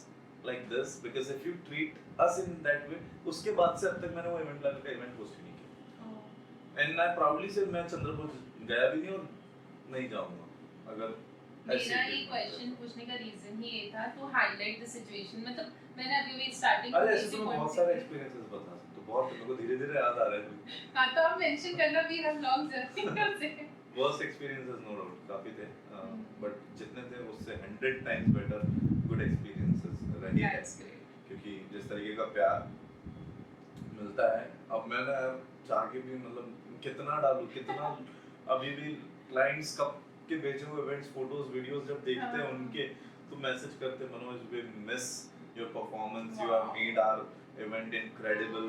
like this, because if you treat us in that way, उसके बाद से अब तक मैंने वो इवेंट प्लानर का इवेंट होस्ट ही नहीं किया। एंड आई प्राउडली से मैं चंद्रपुर गया भी नहीं और नहीं जाऊंगा अगर मेरा ये क्वेश्चन पूछने का रीजन ही ये था टू हाईलाइट द सिचुएशन। मतलब मैंने अभी भी स्टार्टिंग अरे ऐसे तो मैं बहुत सारे एक्सपीरियंसेस बता सकता हूँ, बहुत मेरे को धीरे धीरे याद आ रहा है। हाँ तो आप मेंशन करना भी हम लॉन्ग जर्नी से। वर्स्ट एक्सपीरियंसेस नो डाउट काफी थे, बट जितने थे उससे 100 टाइम्स बेटर गुड एक्सपीरियंसेस रहे हैं। That's great. क्योंकि जिस तरीके का प्यार मिलता है, अब मैंने चाह के भी मतलब कितना डालूं कितना, अभी भी क्लाइंट्स कब के भेजे हुए इवेंट्स फोटोज वीडियोस जब देखते हैं उनके, तो मैसेज करते Manoj we miss your performance, you have made our event incredible,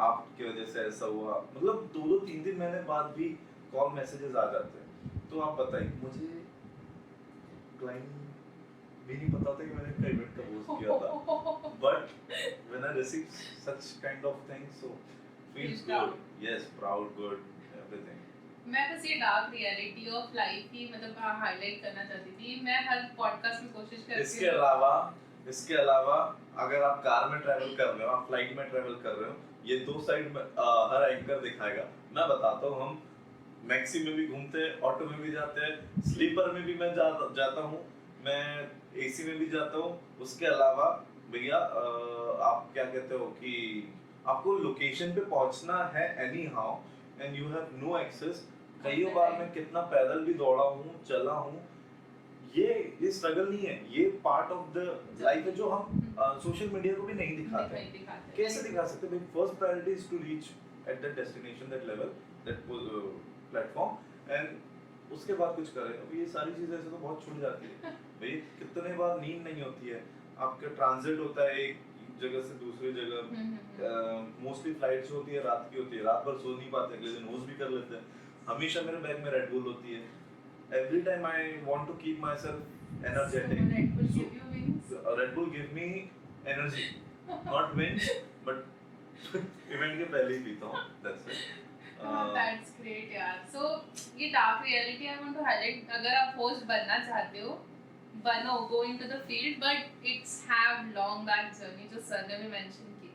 आपकी वजह से ऐसा हुआ। मतलब 2-3 दिन महीने बाद भी कॉल मैसेजेस आ जाते हैं। तो आप बताइए, मुझे क्लाइंट भी नहीं पता था कि मैंने इनका इवेंट का होस्ट किया था, but when I receive such kind of things, so feels good, yes proud, good everything. मैं बस ये डार्क रियलिटी ऑफ लाइफ ही मतलब हाईलाइट करना चाहती थी। मैं हर पॉडकास्ट में कोशिश करती हूँ। इसके अलावा अगर आप कार में ट्रैवल कर रहे हो, आप फ्लाइट में ट्रैवल कर रहे हो, ये दो साइड में हर एंकर दिखाएगा। मैं बताता हूँ, हम मैक्सी में भी घूमते हैं, ऑटो में भी जाते हैं, स्लीपर में भी मैं जाता हूँ, मैं एसी में भी जाता हूँ। उसके अलावा भैया आप क्या कहते हो कि आपको लोकेशन पे पहुंचना है anyhow and you have no access. कई बार मैं कितना पैदल भी दौड़ा हूँ, चला हूँ। ये स्ट्रगल नहीं है, ये पार्ट ऑफ द लाइफ है जो हम सोशल मीडिया को भी नहीं दिखाते हैं। कैसे दिखा सकते हैं? First priority is to reach at that destination, that level, that platform, and उसके बाद कुछ करें। अब ये सारी चीजें ऐसे तो बहुत छूट जाती है भाई। कितने बार नींद नहीं होती है, आपका ट्रांजिट होता है एक जगह से दूसरी जगह। मोस्टली फ्लाइट्स होती है रात की, होती है, रात भर सो नहीं पाते, अगले दिन होस्ट भी कर लेते हैं। हमेशा मेरे बैग में रेड बुल होती है। Every time I want to keep myself energetic. So Red Bull give you wings? Red Bull give me energy, not wings, but event के पहले ही पीता हूँ, that's it. That's great यार। So ये dark reality I want to highlight। अगर आप host बनना चाहते हो, बनो, go into the field, but it's have long back journey जो sir ने भी mention की।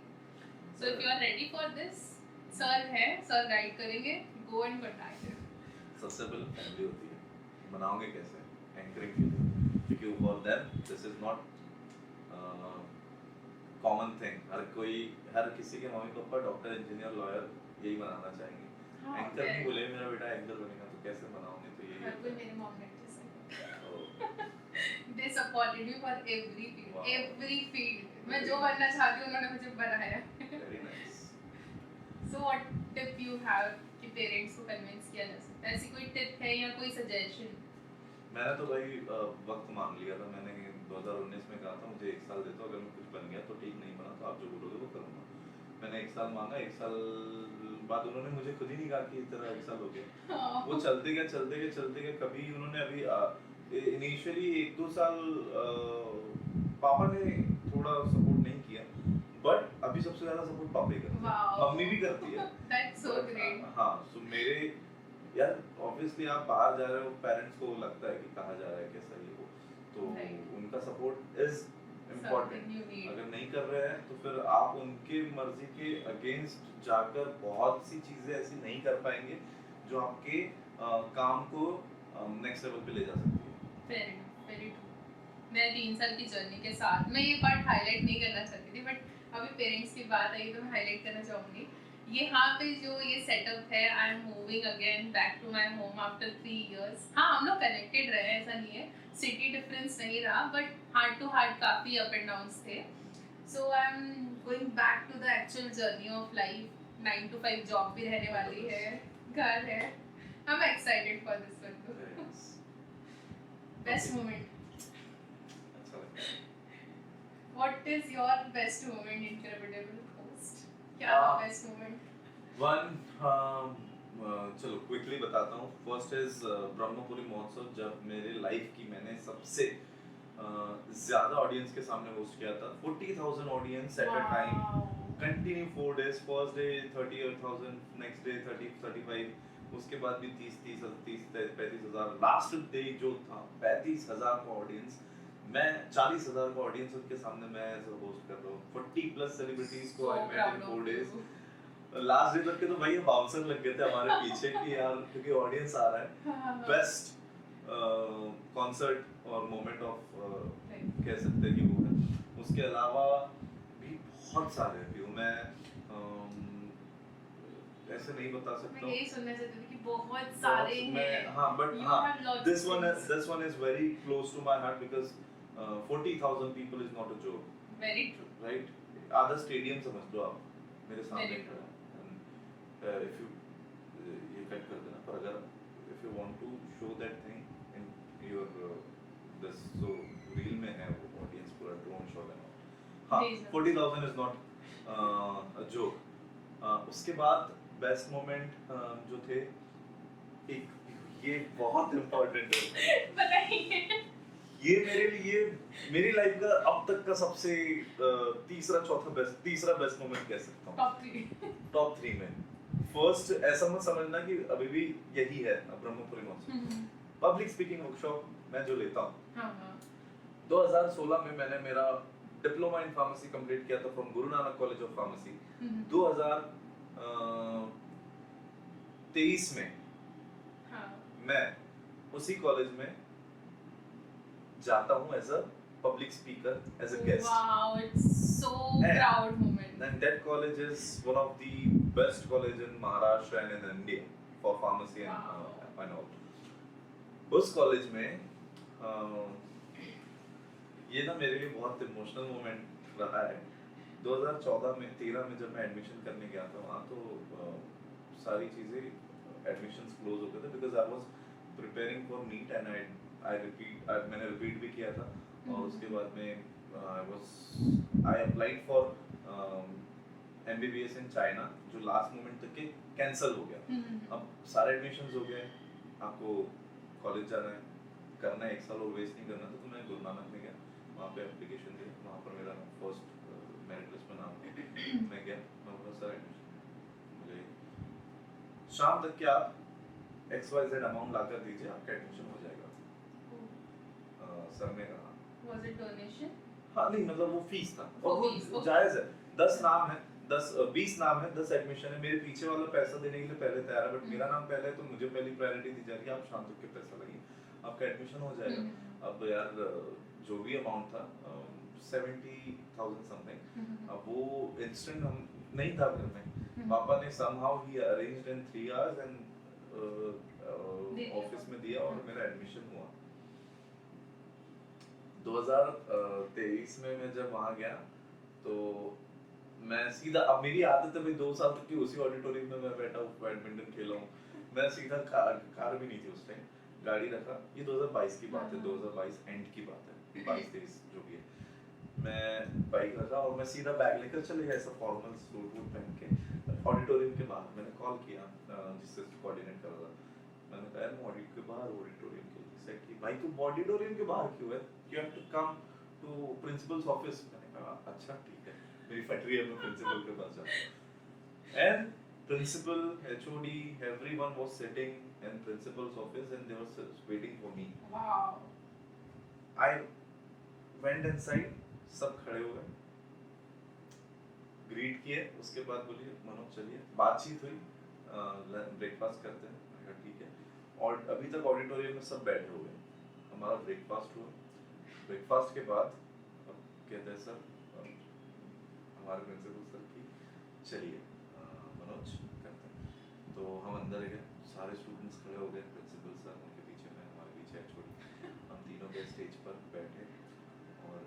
So if you are ready for this, sir है, sir guide करेंगे, go and contact him। सबसे पहले फैमिली होती है, बनाओगे कैसे एंकरिंग के लिए? क्योंकि for them this is not common thing. हर किसी के mummy papa doctor, engineer, lawyer यही बनाना चाहेंगे। एंकर नहीं बोले मेरा बेटा एंकर बनेगा, तो कैसे बनाओगे? तो यही हर कोई मेरे मॉम ने they supported me for every field, Wow. every field। मैं जो बनना चाहती हूँ उन्होंने मुझे बनाया। Very nice. So what tip you have कि पेरेंट्स को कन्विंस किया जा सकता है? ऐसी कोई टिप है या कोई सजेशन? मैंने तो भाई वक्त मांग लिया था। मैंने 2019 में कहा था मुझे 1 साल दे दो, अगर मैं कुछ बन गया तो ठीक, नहीं बना तो आप जो बोलोगे वो करूँगा। मैंने 1 साल मांगा, 1 साल बाद उन्होंने मुझे खुद ही नहीं कहा कि तेरा 1 साल हो गया। वो चलते गए। कभी उन्होंने अभी इनिशियली 1-2 साल पापा ने थोड़ा सपोर्ट नहीं किया, बट अभी सबसे ज्यादा सपोर्ट पापा ही करते हैं। मम्मी भी करती है। That's so great। हाँ, सो मेरे यार ऑब्वियसली आप बाहर जा रहे हो, पेरेंट्स को लगता है कि कहाँ जा रहा है, कैसा ये वो, तो उनका support is important. Something you need. अगर नहीं कर रहे हैं तो फिर आप उनके मर्जी के अगेंस्ट जाकर बहुत सी चीजें ऐसी नहीं कर पाएंगे जो आपके काम को नेक्स्ट लेवल पे ले जा सकती है। Fair enough, very true. मैं 3 साल की जर्नी के साथ मैं ये पार्ट हाईलाइट नहीं करना चाहती थी, बट अभी पेरेंट्स की बात आई तो मैं हाईलाइट करना चाहूँगी। यहाँ पे जो ये सेटअप है, I am moving again back to my home after 3 years। हाँ, हम लोग कनेक्टेड रहे, ऐसा नहीं है, सिटी डिफरेंस नहीं रहा, बट हार्ट टू हार्ट काफ़ी अप एंड डाउन्स थे। So I am going back to the actual journey of life. 9 to 5 job भी रहने वाली है, घर है। I am excited for this one. Best moment, अच्छा लगता है। What is your best moment in creditable host? क्या था बेस्ट मोमेंट? चलो क्विकली बताता हूँ। फर्स्ट इज ब्रह्मपुरी महोत्सव, जब मेरे लाइफ की मैंने सबसे ज्यादा ऑडियंस के सामने होस्ट किया था। 40,000 audience at a time, continue 4 days। First day 30,000, next day 35, उसके बाद भी 35,000। लास्ट डे जो था 35,000 का ऑडियंस, मैं 40,000 का ऑडियंस उनके सामने मैं एज अ होस्ट कर रहा हूँ। 40+ सेलिब्रिटीज को I met in 4 days। Last day तक के तो भाई बाउंसर लग गए थे हमारे पीछे कि यार, क्योंकि ऑडियंस आ रहा है। बेस्ट कॉन्सर्ट और मोमेंट ऑफ कह सकते हैं कि वो है। उसके अलावा भी बहुत सारे व्यू मैं ऐसे नहीं बता सकता मैं यही सुनना चाहती थी कि बहुत सारे हैं। हाँ, बट You हाँ, have lots this of one things. this one is very close to my heart because 40,000 people is not a joke, Very true. right? आधा स्टेडियम समझ लो आप मेरे सामने Very खड़ा है। And if you ये कट कर देना, पर अगर if you want to show that thing in your this so reel में है वो ऑडियंस पूरा ड्रोन शॉट है। हाँ, Amazing. 40,000 is not a joke। उसके बाद बेस्ट मोमेंट जो थे, एक ये बहुत इम्पोर्टेंट है। बताइए। ये मेरे लिए मेरी लाइफ का अब तक का सबसे तीसरा बेस्ट मोमेंट कह सकता हूँ। टॉप 3 में फर्स्ट ऐसा मत समझना कि अभी भी यही है ब्रह्मपुरी महोत्सव। पब्लिक स्पीकिंग वर्कशॉप मैं जो लेता हूँ, 2016 में मैंने मेरा डिप्लोमा इन फार्मेसी कंप्लीट किया था from Guru Nanak college of pharmacy. 2023 में मैं उसी कॉलेज में जाता हूँ as a public speaker, as a guest. Wow, it's so proud moment. And that college is one of the best college in Maharashtra and in India for pharmacy and all. उस college में ये ना मेरे लिए बहुत emotional moment रहा है। 2013 में जब मैं एडमिशन करने गया था वहाँ, तो सारी चीज़ें एडमिशंस क्लोज हो गए थे because I was preparing for neat and मैंने रिपीट भी किया था। और उसके बाद में I applied for MBBS in China, जो लास्ट मोमेंट तक के कैंसिल हो गया। अब सारे एडमिशंस हो गए, आपको कॉलेज जाना है, करना है, 1 साल और वेस्ट नहीं करना था। तो मैं गुरु नानक में गया, वहाँ पे एप्लीकेशन दी, वहाँ पर मेरा फर्स्ट मेरिट लिस्ट में नाम था। मैं गया, मैं बोला सर एडमिशन मुझे शाम तक के आप XYZ अमाउंट लाकर दीजिए, आपका एडमिशन हो जाएगा। सर ने कहा Was it donation? हाँ, नहीं मतलब वो फीस था वो और वो फीस, okay. जायज है। 10 नाम है, 20 नाम है, 10 एडमिशन है। मेरे पीछे वाला पैसा देने के लिए पहले तैयार है, बट मेरा नाम पहले है तो मुझे पहली प्रायोरिटी दी जा रही है। आप शाम तक के पैसा लगिए, आपका एडमिशन हो जाएगा। अब यार जो भी अमाउंट था 70,000 समथिंग, अब वो इंस्टेंट हम नहीं था घर में। पापा ने somehow he arranged in 3 hours and office में दिया और मेरा एडमिशन हुआ। 2023 में मैं जब वहाँ गया तो मैं सीधा, अब मेरी आदत है भाई 2 साल तक की उसी ऑडिटोरियम में मैं बैठा हूँ, बैडमिंटन खेला हूँ। मैं सीधा कार भी नहीं थी उस टाइम, गाड़ी रखा। ये 2022 की बात है, 2022 एंड की बात है, 22-23 जो भी है। मैं बाइक रखा और मैं सीधा बैग लेकर चले गया, ऐसा फॉर्मल सूट वूट पहन के ऑडिटोरियम के बाहर। मैंने कॉल किया जिससे कोऑर्डिनेट कर रहा था, मैंने कहा मैं ऑडिट के बाहर ऑडिटोरियम के लिए सेट की। भाई तुम ऑडिटोरियम के बाहर क्यों है? You have to come to principal's office. मैंने कहा अच्छा ठीक है, मेरी फैक्ट्री है, मैं प्रिंसिपल के पास जाता हूँ। And principal, HOD, everyone was sitting in principal's office and they were waiting for me. Wow. I went inside, सब खड़े हो गए, ग्रीट किए, उसके बाद बोलिए मनोज चलिए, बातचीत हुई, ब्रेकफास्ट करते हैं, मैंने कहा ठीक है। और अभी तक ऑडिटोरियम में सब बैठे हुए हैं, हमारा ब्रेकफास्ट हुआ, ब्रेकफास्ट के बाद अब कहते हैं सर, हमारे प्रिंसिपल सर की चलिए मनोज करते हैं। तो हम अंदर गए, सारे स्टूडेंट्स खड़े हो गए, प्रिंसिपल सर उनके पीछे में, हमारे पीछे छोड़ी, हम तीनों गए स्टेज पर बैठे। और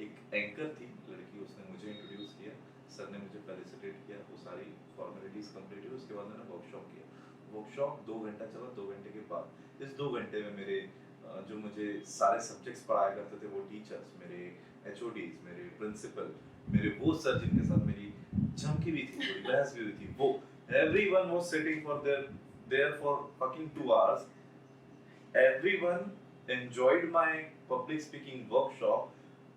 एक एंकर थी लड़की, उसने मुझे इंट्रोड्यूस किया, सर ने मुझे फेलिसिटेट किया, वो सारी फॉर्मेलिटीज कंप्लीट हुई, उसके बाद मैंने वर्कशॉप किया। वर्कशॉप 2 घंटा चला, 2 घंटे के बाद इस 2 घंटे में मेरे जो मुझे सारे सब्जेक्ट्स पढ़ाया करते थे वो टीचर्स, मेरे एचओडीज, मेरे प्रिंसिपल, मेरे वो सर जिनके साथ मेरी झमकी भी थी, थोड़ी बहस भी हुई थी, वो everyone was sitting for there for fucking 2 hours. Everyone enjoyed my public speaking workshop.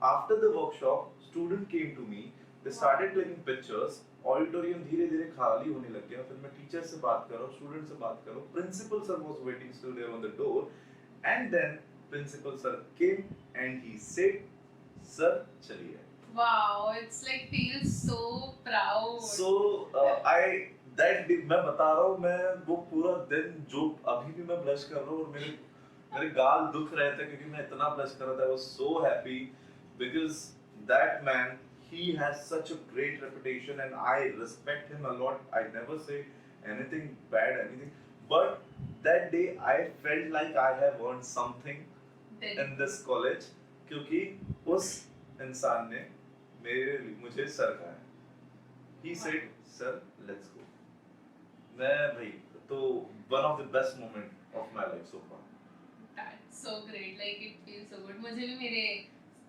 After the workshop, student came to me. They started taking pictures. Auditorium धीरे धीरे खाली होने लग गया। फिर मैं टीचर से बात कर रहा हूँ, स्टूडेंट से बात कर रहा हूँ। Principal sir was waiting still there on the door, and then principal sir came and he said, "Sir, चलिए." Wow, it's like feels so proud. So मैं बता रहा हूँ, मैं वो पूरा दिन जो अभी भी मैं ब्लश कर रहा हूँ, और मेरे गाल दुख रहे थे क्योंकि मैं इतना ब्लश कर रहा था। I was so happy because that man, he has such a great reputation and I respect him a lot. I never say anything bad, anything, but that day I felt like I have earned something Then in this college, क्योंकि उस इंसान ने मुझे sir कहा है। He said, "Sir, let's go." मैं भाई तो one of the best moment of my life so far. that's so great. Like it feels so good. मुझे भी मेरे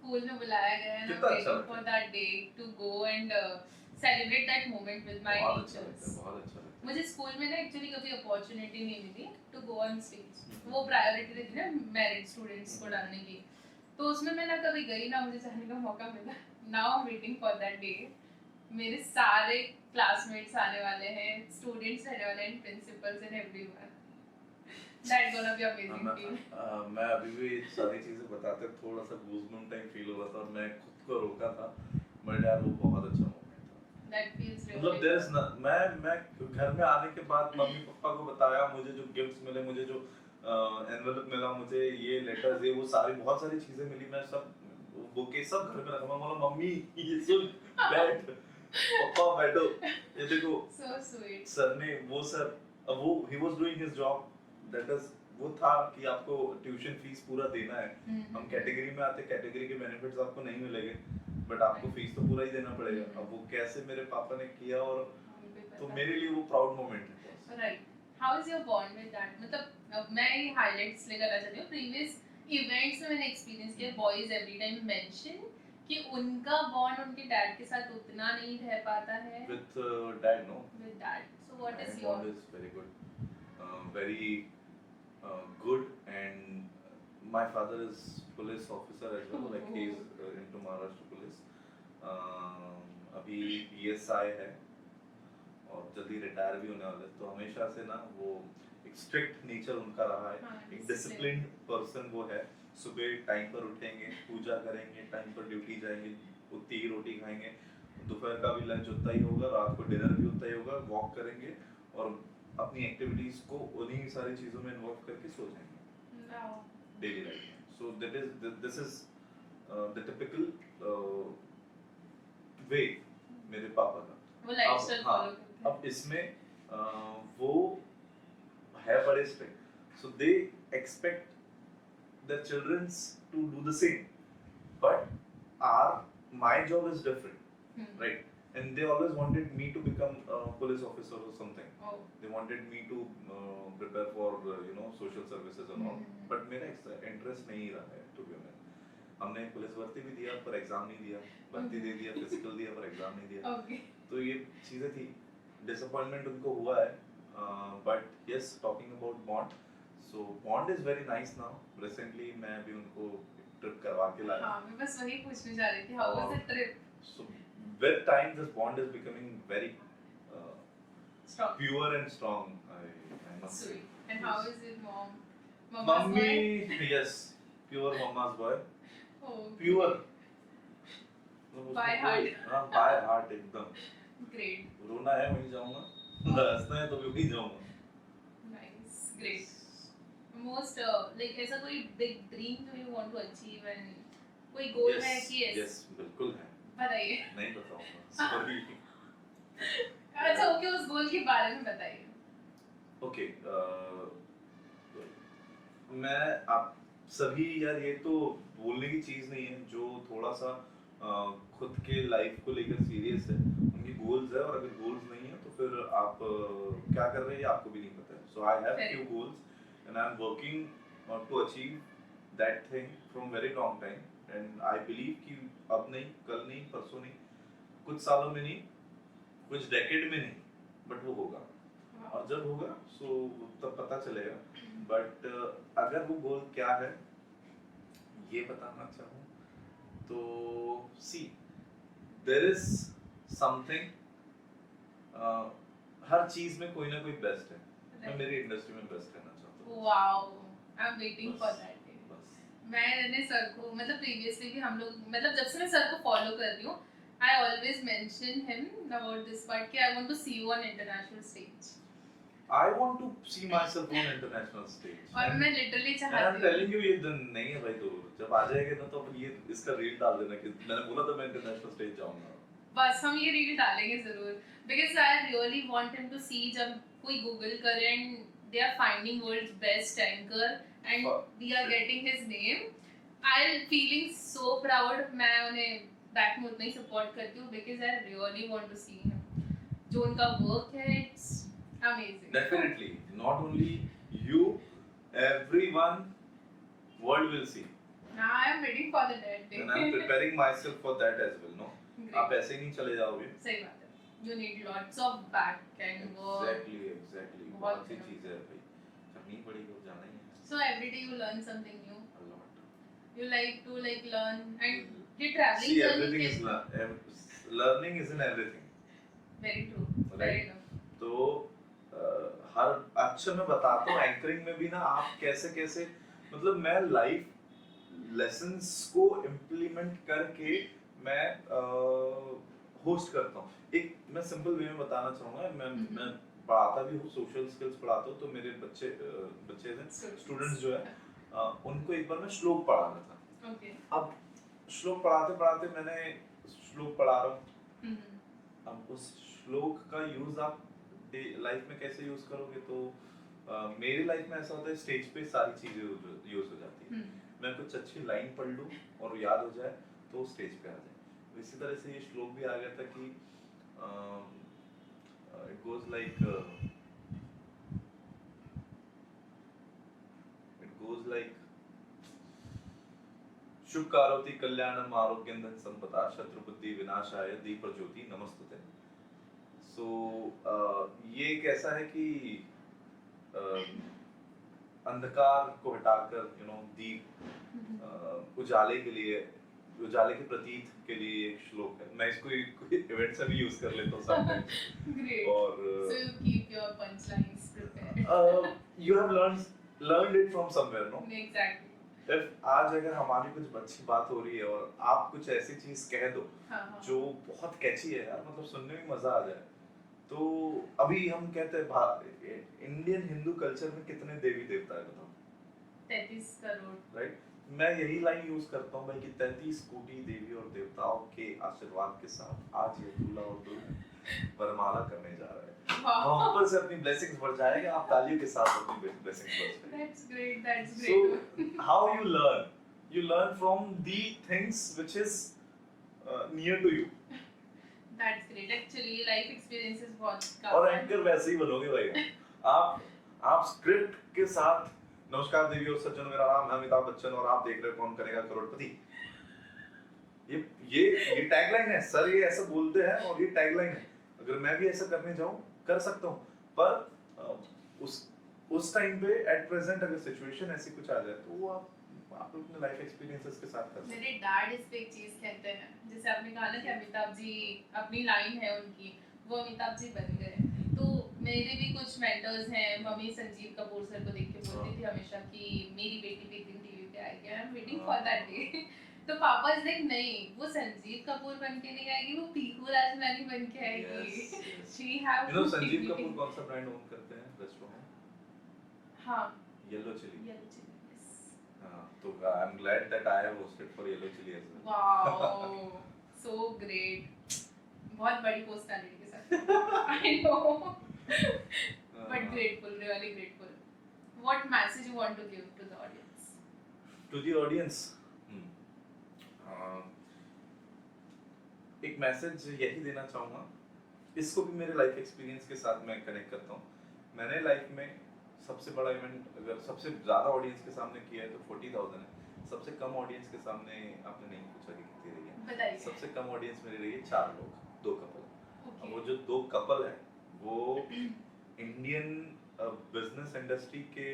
स्कूल में बुलाया गया है ना, कितना अच्छा waiting for लगता that day to go and celebrate that moment with my बहुत अच्छा लगता है, teachers. बहुत अच्छा लगता मुझे स्कूल में ना एक्चुअली कभी अपॉर्चुनिटी नहीं मिली टू गो ऑन स्टेज। वो प्रायोरिटी रहती है ना मेरिट स्टूडेंट्स को डालने की, तो उसमें मैं ना कभी गई ना, मुझे जाने का मौका मिला। Now I am waiting for that day. मेरे सारे क्लासमेट्स आने वाले हैं, स्टूडेंट्स रहने वाले हैं, principles and everyone. That gonna be amazing feel. मैं अभी भी सारी चीजें बताते थोड़ा सा गूज़बम्प टाइप फील हो रहा था, और मैं खुद को रोका था, बट यार वो बहुत अच्छा मोमेंट था। दैट फील्स मतलब देयर इज मैं घर में आने के बाद मम्मी पापा को बताया, मुझे जो गिफ्ट्स मिले, मुझे जो एनवेलप मिला, मुझे ये लेटर्स, ये वो सारी बहुत सारी चीजें मिली, मैं सब बुके सब घर में रखा। मैं बोला मम्मी ये सुन, बैठ, पापा बैठो, ये देखो। So sweet. सर ने वो सर, अब वो he was doing his job, that is वो था कि आपको ट्यूशन फीस पूरा देना है। हम कैटेगरी में आते, कैटेगरी के बेनिफिट्स आपको नहीं मिलेंगे, बट आपको फीस तो पूरा ही देना पड़ेगा। अब वो कैसे मेरे पापा ने किया, और तो मेरे लिए वो प्राउड मोमेंट है। Right, how is your bond with that? मतलब मैं ये हाइलाइट्स लेकर आ जाती हूँ। प्रीवियस इवेंट्स में मैंने एक्सपीरियंस किया, बॉयज एवरी टाइम मेंशन कि उनका बॉन्ड उनके डैड के साथ उतना नहीं रह पाता है with dad, no, with dad. So what is my your? bond is very good, very good, and my father is police officer as well, like he is into Maharashtra police. अभी PSI है और जल्दी retire भी होने वाले, तो हमेशा से ना वो एक स्ट्रिक्ट नेचर उनका रहा है। हाँ, एक डिसिप्लिन्ड पर्सन वो है। सुबह टाइम पर उठेंगे, पूजा करेंगे, टाइम पर ड्यूटी जाएंगे, उतनी ही रोटी खाएंगे, दोपहर का भी लंच उतना ही होगा, रात को डिनर भी उतना ही होगा, वॉक करेंगे और अपनी एक्टिविटीज को उन्हीं सारी चीजों में इन्वॉल्व करके सो जाएंगे डेली लाइफ में। So this is the typical way मेरे पापा का। वो लाइफस्टाइल हाँ, फॉलो करते हैं। अब इसमें वो है बड़े strict, so they expect their childrens to do the same, but my job is different, right? And they always wanted me to become a police officer or something. Oh. They wanted me to prepare for social services and all, but मेरा interest नहीं रहा है, to be honest. हमने police भर्ती भी दिया पर exam नहीं दिया, भर्ती दे दिया, फिजिकल दिया पर एग्जाम नहीं दिया। Okay. तो ये चीजें थी, डिसअपॉइंटमेंट उनको हुआ है, but yes, talking about bond, so bond is very nice now. Recently मैं भी उनको ट्रिप करवा के लाया। हाँ, मैं बस वही पूछने जा रही थी, how was the trip? So with time this bond is becoming very Strong. pure and strong. I must say. Sweet. And how is his mom? Mummy, yes, pure mama's boy. Oh. Pure. By heart. हाँ by heart एकदम। Great. रोना है वहीं जाऊंगा, हंसना है तो भी वहीं जाऊंगा। Nice. Great. Most like ऐसा कोई big dream जो you want to achieve and कोई goal है कि यस बिल्कुल है। बताइए। नहीं बताऊंगा, सॉरी। अच्छा ओके, उस गोल के बारे में बताइए। ओके, मैं आप सभी यार, ये तो बोलने की चीज नहीं है, जो थोड़ा सा खुद के लाइफ को लेकर सीरियस है उनकी गोल्स है, और अगर गोल्स नहीं है तो फिर आप क्या कर रहे हैं आपको भी नहीं पता है। So I have few goals and I am working to achieve that thing from very long time, and I believe कि अब नहीं, कल नहीं, परसों नहीं, कुछ सालों में नहीं, कुछ डेकेड में नहीं, बट वो होगा। और जब होगा सो तब पता चलेगा। बट अगर वो गोल क्या है ये बताना चाहूँ तो सी देयर इज समथिंग, हर चीज में कोई ना कोई बेस्ट है। मैं मेरी इंडस्ट्री में बेस्ट रहना चाहता हूँ। Wow, I am waiting for that day. बस मैंने सर को मतलब प्रीवियसली भी हम लोग मतलब जब से मैं सर को फॉलो कर रही हूँ, I always mention him about this part कि I want to see you on international stage. I want to see myself on international stage. और मैं लिटरली And I'm चाहती हूँ। telling you ये दिन नहीं है भाई, तो जब आ जाएगा ना तो अपन ये इसका रील डाल देना कि मैंने बोला था मैं इंटरनेशनल स्टेज जाऊंगा। बस हम ये रील डालेंगे जरूर, because I really want him to see जब कोई गूगल करे and they are finding world's best anchor and we are getting his name, I feeling so proud. मैं उन्हें बैक में उतना ही सपोर्ट करती हूँ because I really want to see him. जो उनका वर्क है it's amazing. Definitely, not only you, everyone, world will see. Now I am waiting for the that day. And I'm preparing myself for that as well. No, Great. आप ऐसे ही नहीं चले जाओगे। सही बात है। You need lots of back and work. Exactly. बहुत सी चीजें हैं भाई, करनी पड़ेगी, और जाना ही है। So every day you learn something new. A lot. You like to like learn and ये traveling See, journey everything के- is learning is in everything. Very true. Right. Very true. तो हर अच्छा मैं बताता हूँ, एंकरिंग में भी ना आप कैसे कैसे, मतलब मैं लाइफ लेसन्स को इम्प्लीमेंट करके मैं होस्ट करता हूँ। एक मैं सिंपल वे में बताना चाहूँगा, मैं पढ़ाता भी हूँ, सोशल स्किल्स पढ़ाता हूँ, तो मेरे बच्चे स्टूडेंट्स जो है उनको एक बार मैं श्लोक पढ़ा रहा था। Okay. अब श्लोक पढ़ाते पढ़ाते मैंने श्लोक पढ़ा रहा हूँ, अब उस श्लोक का यूज आप लाइफ में कैसे यूज करोगे, तो मेरी लाइफ में ऐसा होता है स्टेज पे सारी चीजें यूज हो जाती है। मैं कुछ अच्छी लाइन पढ़ लूँ और याद हो जाए तो स्टेज पे आ जाए। इसी तरह से ये श्लोक भी आ गया था कि इट गोज लाइक शुभ करोति कल्याणम आरोग्यं धन संपदा शत्रु बुद्धि विनाशाय दीप ज्योति नमस्तुते। सो ये एक ऐसा है कि अंधकार को हटाकर दीप उजाले के लिए, उजाले के प्रतीक के लिए एक श्लोक है। मैं इसको इवेंट से भी यूज कर लेता हूँ sometimes। Great. और So you keep your punchlines prepared. you have learned it from somewhere, no? Exactly. If आज अगर हमारी कुछ अच्छी बात हो रही है और आप कुछ ऐसी चीज कह दो जो बहुत कैची है यार, मतलब सुनने में मजा आ जाए, तो अभी हम कहते हैं इंडियन हिंदू कल्चर में कितने देवी देवता है बताओ? 33 करोड़। राइट, मैं यही लाइन यूज करता हूँ भाई कि 33 कोटि देवी और देवताओं के आशीर्वाद के साथ आज ये दूल्हा और दुल्हन वरमाला करने जा रहे हैं। वहाँ ऊपर से अपनी ब्लेसिंग्स बढ़ जाएंगे, आप तालियों के साथ अपनी ब्लेसिंग्स बढ़ जाएंगे। That's great. That's great. So how you learn from the things which is near to you. That's great. Actually, life experiences बहुत और एंकर वैसे ही बनोगे भाई। आप स्क्रिप्ट के साथ, नमस्कार देवी और सज्जनों, मेरा नाम है अमिताभ बच्चन और आप देख रहे हो कौन करेगा करोड़पति। ये टैगलाइन है सर, ये ऐसा बोलते हैं और ये टैगलाइन है। अगर मैं भी ऐसा करने जाऊं कर सकता हूं, पर उस टाइम पे एट प्रेजेंट अगर सिचुएशन ऐसी कुछ आ जाए तो वो आप अपने लाइफ एक्सपीरियंसेस के साथ कर सकते हैं। मेरे डैड इस पे एक चीज कहते हैं, जैसे आपने कहा ना कि अमिताभ जी अपनी लाइन है उनकी, वो अमिताभ जी बन गए। तो मेरे भी कुछ मेंटर्स हैं, मम्मी संजीव कपूर सर को देख के बोलती थी हमेशा कि मेरी बेटी भी एक दिन टीवी पे आएगी। I am waiting for that day. तो पापा इज लाइक नहीं, वो संजीव कपूर बन के नहीं आएगी, वो पीहू राजमलानी बन के आएगी। Yes, yes. She have You know Sanjeev Kapoor कौन सा ब्रांड ओन करते हैं रेस्टोरेंट में? हाँ, yellow chilli. Yellow chilli, yes. हाँ, तो I am glad that I have hosted for yellow chilli as well. Wow, so great. बहुत बड़ी पोस्ट आने के साथ। I know, but grateful, really grateful. What message you want to give to the audience? To the audience, एक message यही देना चाहूँगा, इसको भी मेरे लाइफ एक्सपीरियंस के साथ मैं कनेक्ट करता हूँ। मैंने लाइफ में सबसे बड़ा इवेंट अगर सबसे ज़्यादा ऑडियंस के सामने किया है तो 40,000 है। सबसे कम ऑडियंस के सामने आपने नहीं पूछा कि कितनी रही है। बताइए। सबसे कम ऑडियंस मेरी रही है 4 लोग, 2 कपल। Okay. वो जो 2 कपल हैं वो इंडियन बिजनेस इंडस्ट्री के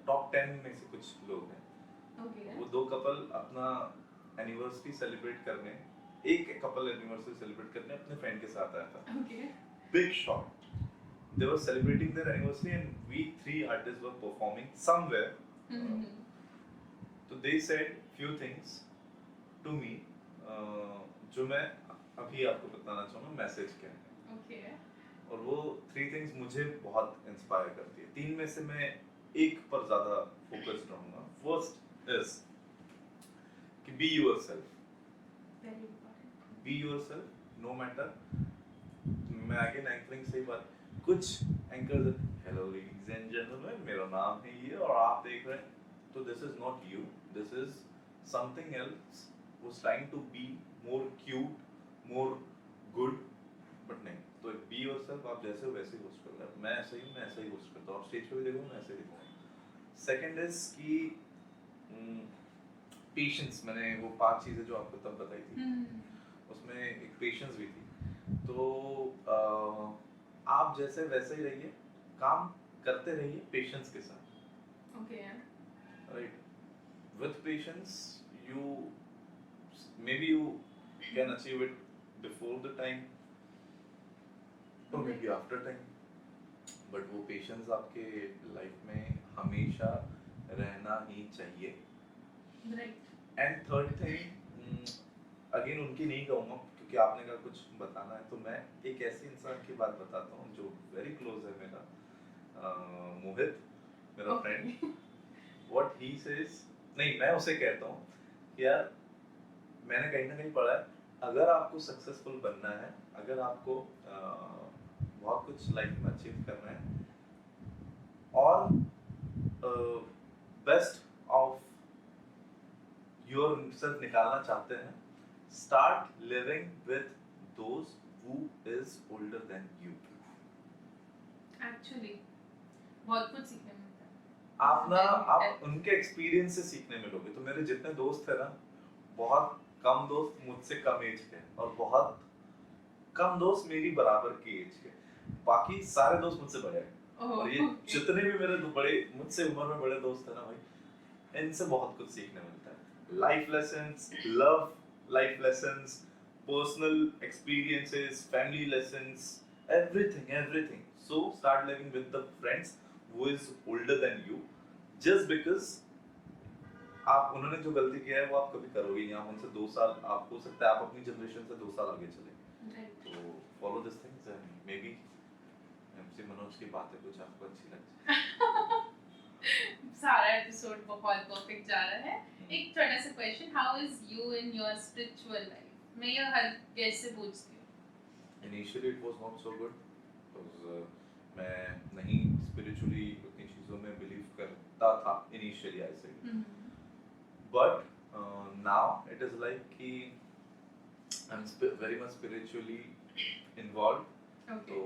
टॉप 10 में से कुछ लोग हैं। Okay. वो 2 कपल अपना एनिवर्सरी सेलिब्रेट करने, एक कपल एनिवर्सरी सेलिब्रेट करने अपने फ्रेंड के साथ आया था। Okay. Big shot. They were celebrating their anniversary and we 3 artists were performing somewhere. So they said few things to me, जो मैं अभी आपको बताना चाहूँगा मैसेज क्या है। Okay. और वो 3 things मुझे बहुत इंस्पायर करती है। 3 में से मैं एक पर ज़्यादा फोकस्ड रहूँगा। फर्स्ट इज कि be yourself. Very important. Be yourself no matter. मैं अगेन एंकरिंग से ही बात, कुछ anchors hello ladies and gentleman, मेरा नाम है ये और आप देख रहे हैं, तो this is not you, this is something else who's trying to be more cute, more good, but नहीं। तो बी योरसेल्फ, आप जैसे हो वैसे ही होस्ट कर रहे हो। मैं ऐसा ही हूँ, मैं ऐसा ही होस्ट करता हूँ। आप स्टेज पे भी देखो मैं ऐसे ही दिखूंगा। सेकंड इज कि पेशेंस। मैंने वो 5 चीजें जो आपको तब बताई थी उसमें एक पेशेंस भी थी। तो आप जैसे वैसे ही रहिए, काम करते रहिए पेशेंस के साथ। Okay. Right, with patience you maybe you can achieve it before the time or maybe after time, but वो पेशेंस आपके लाइफ में हमेशा रहना ही चाहिए। Right. And third thing, again उनकी नहीं कहूँगा क्योंकि आपने कहा कुछ बताना है, तो मैं एक ऐसे इंसान की बात बताता हूँ जो वेरी क्लोज है मेरा, मोहित, मेरा फ्रेंड। व्हाट ही सेज, नहीं मैं उसे कहता हूँ कि यार मैंने कहीं ना कहीं पढ़ा है, अगर आपको सक्सेसफुल बनना है, अगर आपको बहुत कुछ लाइफ में अचीव करना है और बेस्ट ऑफ योर सेल्फ निकालना चाहते हैं, start living with those who is older than you. Actually, बहुत कुछ सीखने मिलता है। आप ना, आप उनके एक्सपीरियंस से सीखने मिलोगे। तो मेरे जितने दोस्त हैं ना, बहुत कम दोस्त मुझसे कम एज के और बहुत कम दोस्त मेरी बराबर की एज के, बाकी सारे दोस्त मुझसे बड़े हैं। और ये जितने भी मेरे बड़े मुझसे उम्र में बड़े दोस्त हैं ना भाई, इनसे बहुत कुछ सीखने मिलता है। Life lessons, love life lessons, personal experiences, family lessons, everything everything. So start living with the friends who is older than you, just because आप उन्होंने जो गलती किया है वो आप कभी करोगे नहीं। आप उनसे 2 साल, आप हो सकता है आप अपनी जनरेशन से 2 साल आगे चले। तो follow this things and may be MC Manoj की बातें कुछ आपको अच्छी लग जाए। सारा एपिसोड बहुत परफेक्ट जा रहा है। एक छोटा सा question, how is you in your spiritual life? मैं ये हर गेस्ट से पूछती हूँ। Initially it was not so good because मैं नहीं स्पिरिचुअली उतनी चीजों में बिलीव करता था इनिशियली, आई से। But now it is like कि I'm very much spiritually involved. Okay. So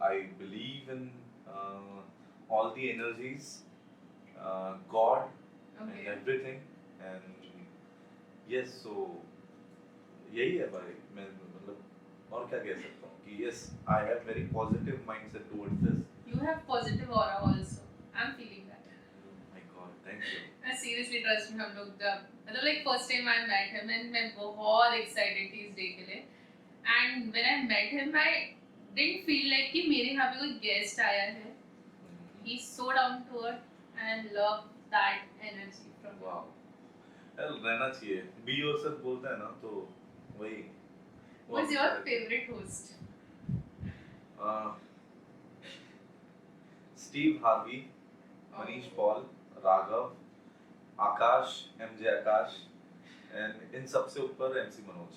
I believe in all the energies, God, Okay. and everything. And yes, so यही है भाई। मैं मतलब और क्या कह सकता हूँ कि yes, I have very positive mindset towards this. You have positive aura also. I'm feeling that. Oh my God, thank you. Seriously trust में हम लोग जब मतलब like first time I met him and मैं बहुत एक्साइटेड थी इस day के लिए, and when I met him I didn't feel like कि मेरे यहाँ पे कोई गेस्ट आया है। He is so down to earth and love that energy from Wow. यार रहना चाहिए, बी योरसेल्फ बोलते हैं ना, तो वही Who's your favorite host? Steve Harvey, Manish Paul, Raghav, Akash, MJ Akash, and in सबसे ऊपर एमसी मनोज।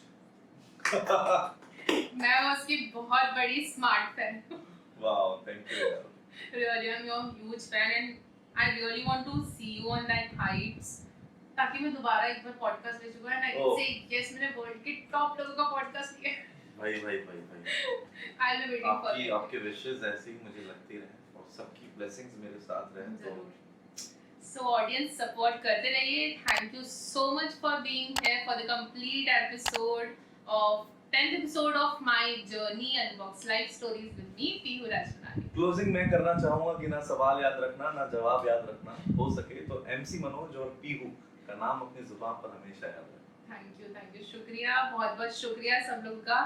मैं उसकी बहुत बड़ी स्मार्ट फैन हूँ। वाओ, थैंक यू यार। Really, I'm your huge fan and I really want to see you on that heights. ताकि मैं दोबारा एक बार पॉडकास्ट ले चुका है ना, I can say yes, मैंने वर्ल्ड के टॉप लोगों का पॉडकास्ट किया है। भाई भाई भाई भाई, I'll be waiting for आपकी it. आपके विशेस ऐसे ही मुझे लगती रहे और सबकी ब्लेसिंग्स मेरे साथ रहे। तो जरूर। So audience support करते रहिए। Thank you so much for being here for the complete episode of 10th episode of my journey Unbox Life Stories with me, Pihu Rajpalani. Closing में करना चाहूंगा कि ना सवाल याद रखना ना जवाब याद रखना, हो सके तो एमसी मनोज और पीहू का नाम अपनी जुबान पर हमेशा याद रखना। थैंक यू, शुक्रिया, बहुत बहुत शुक्रिया सब लोग का।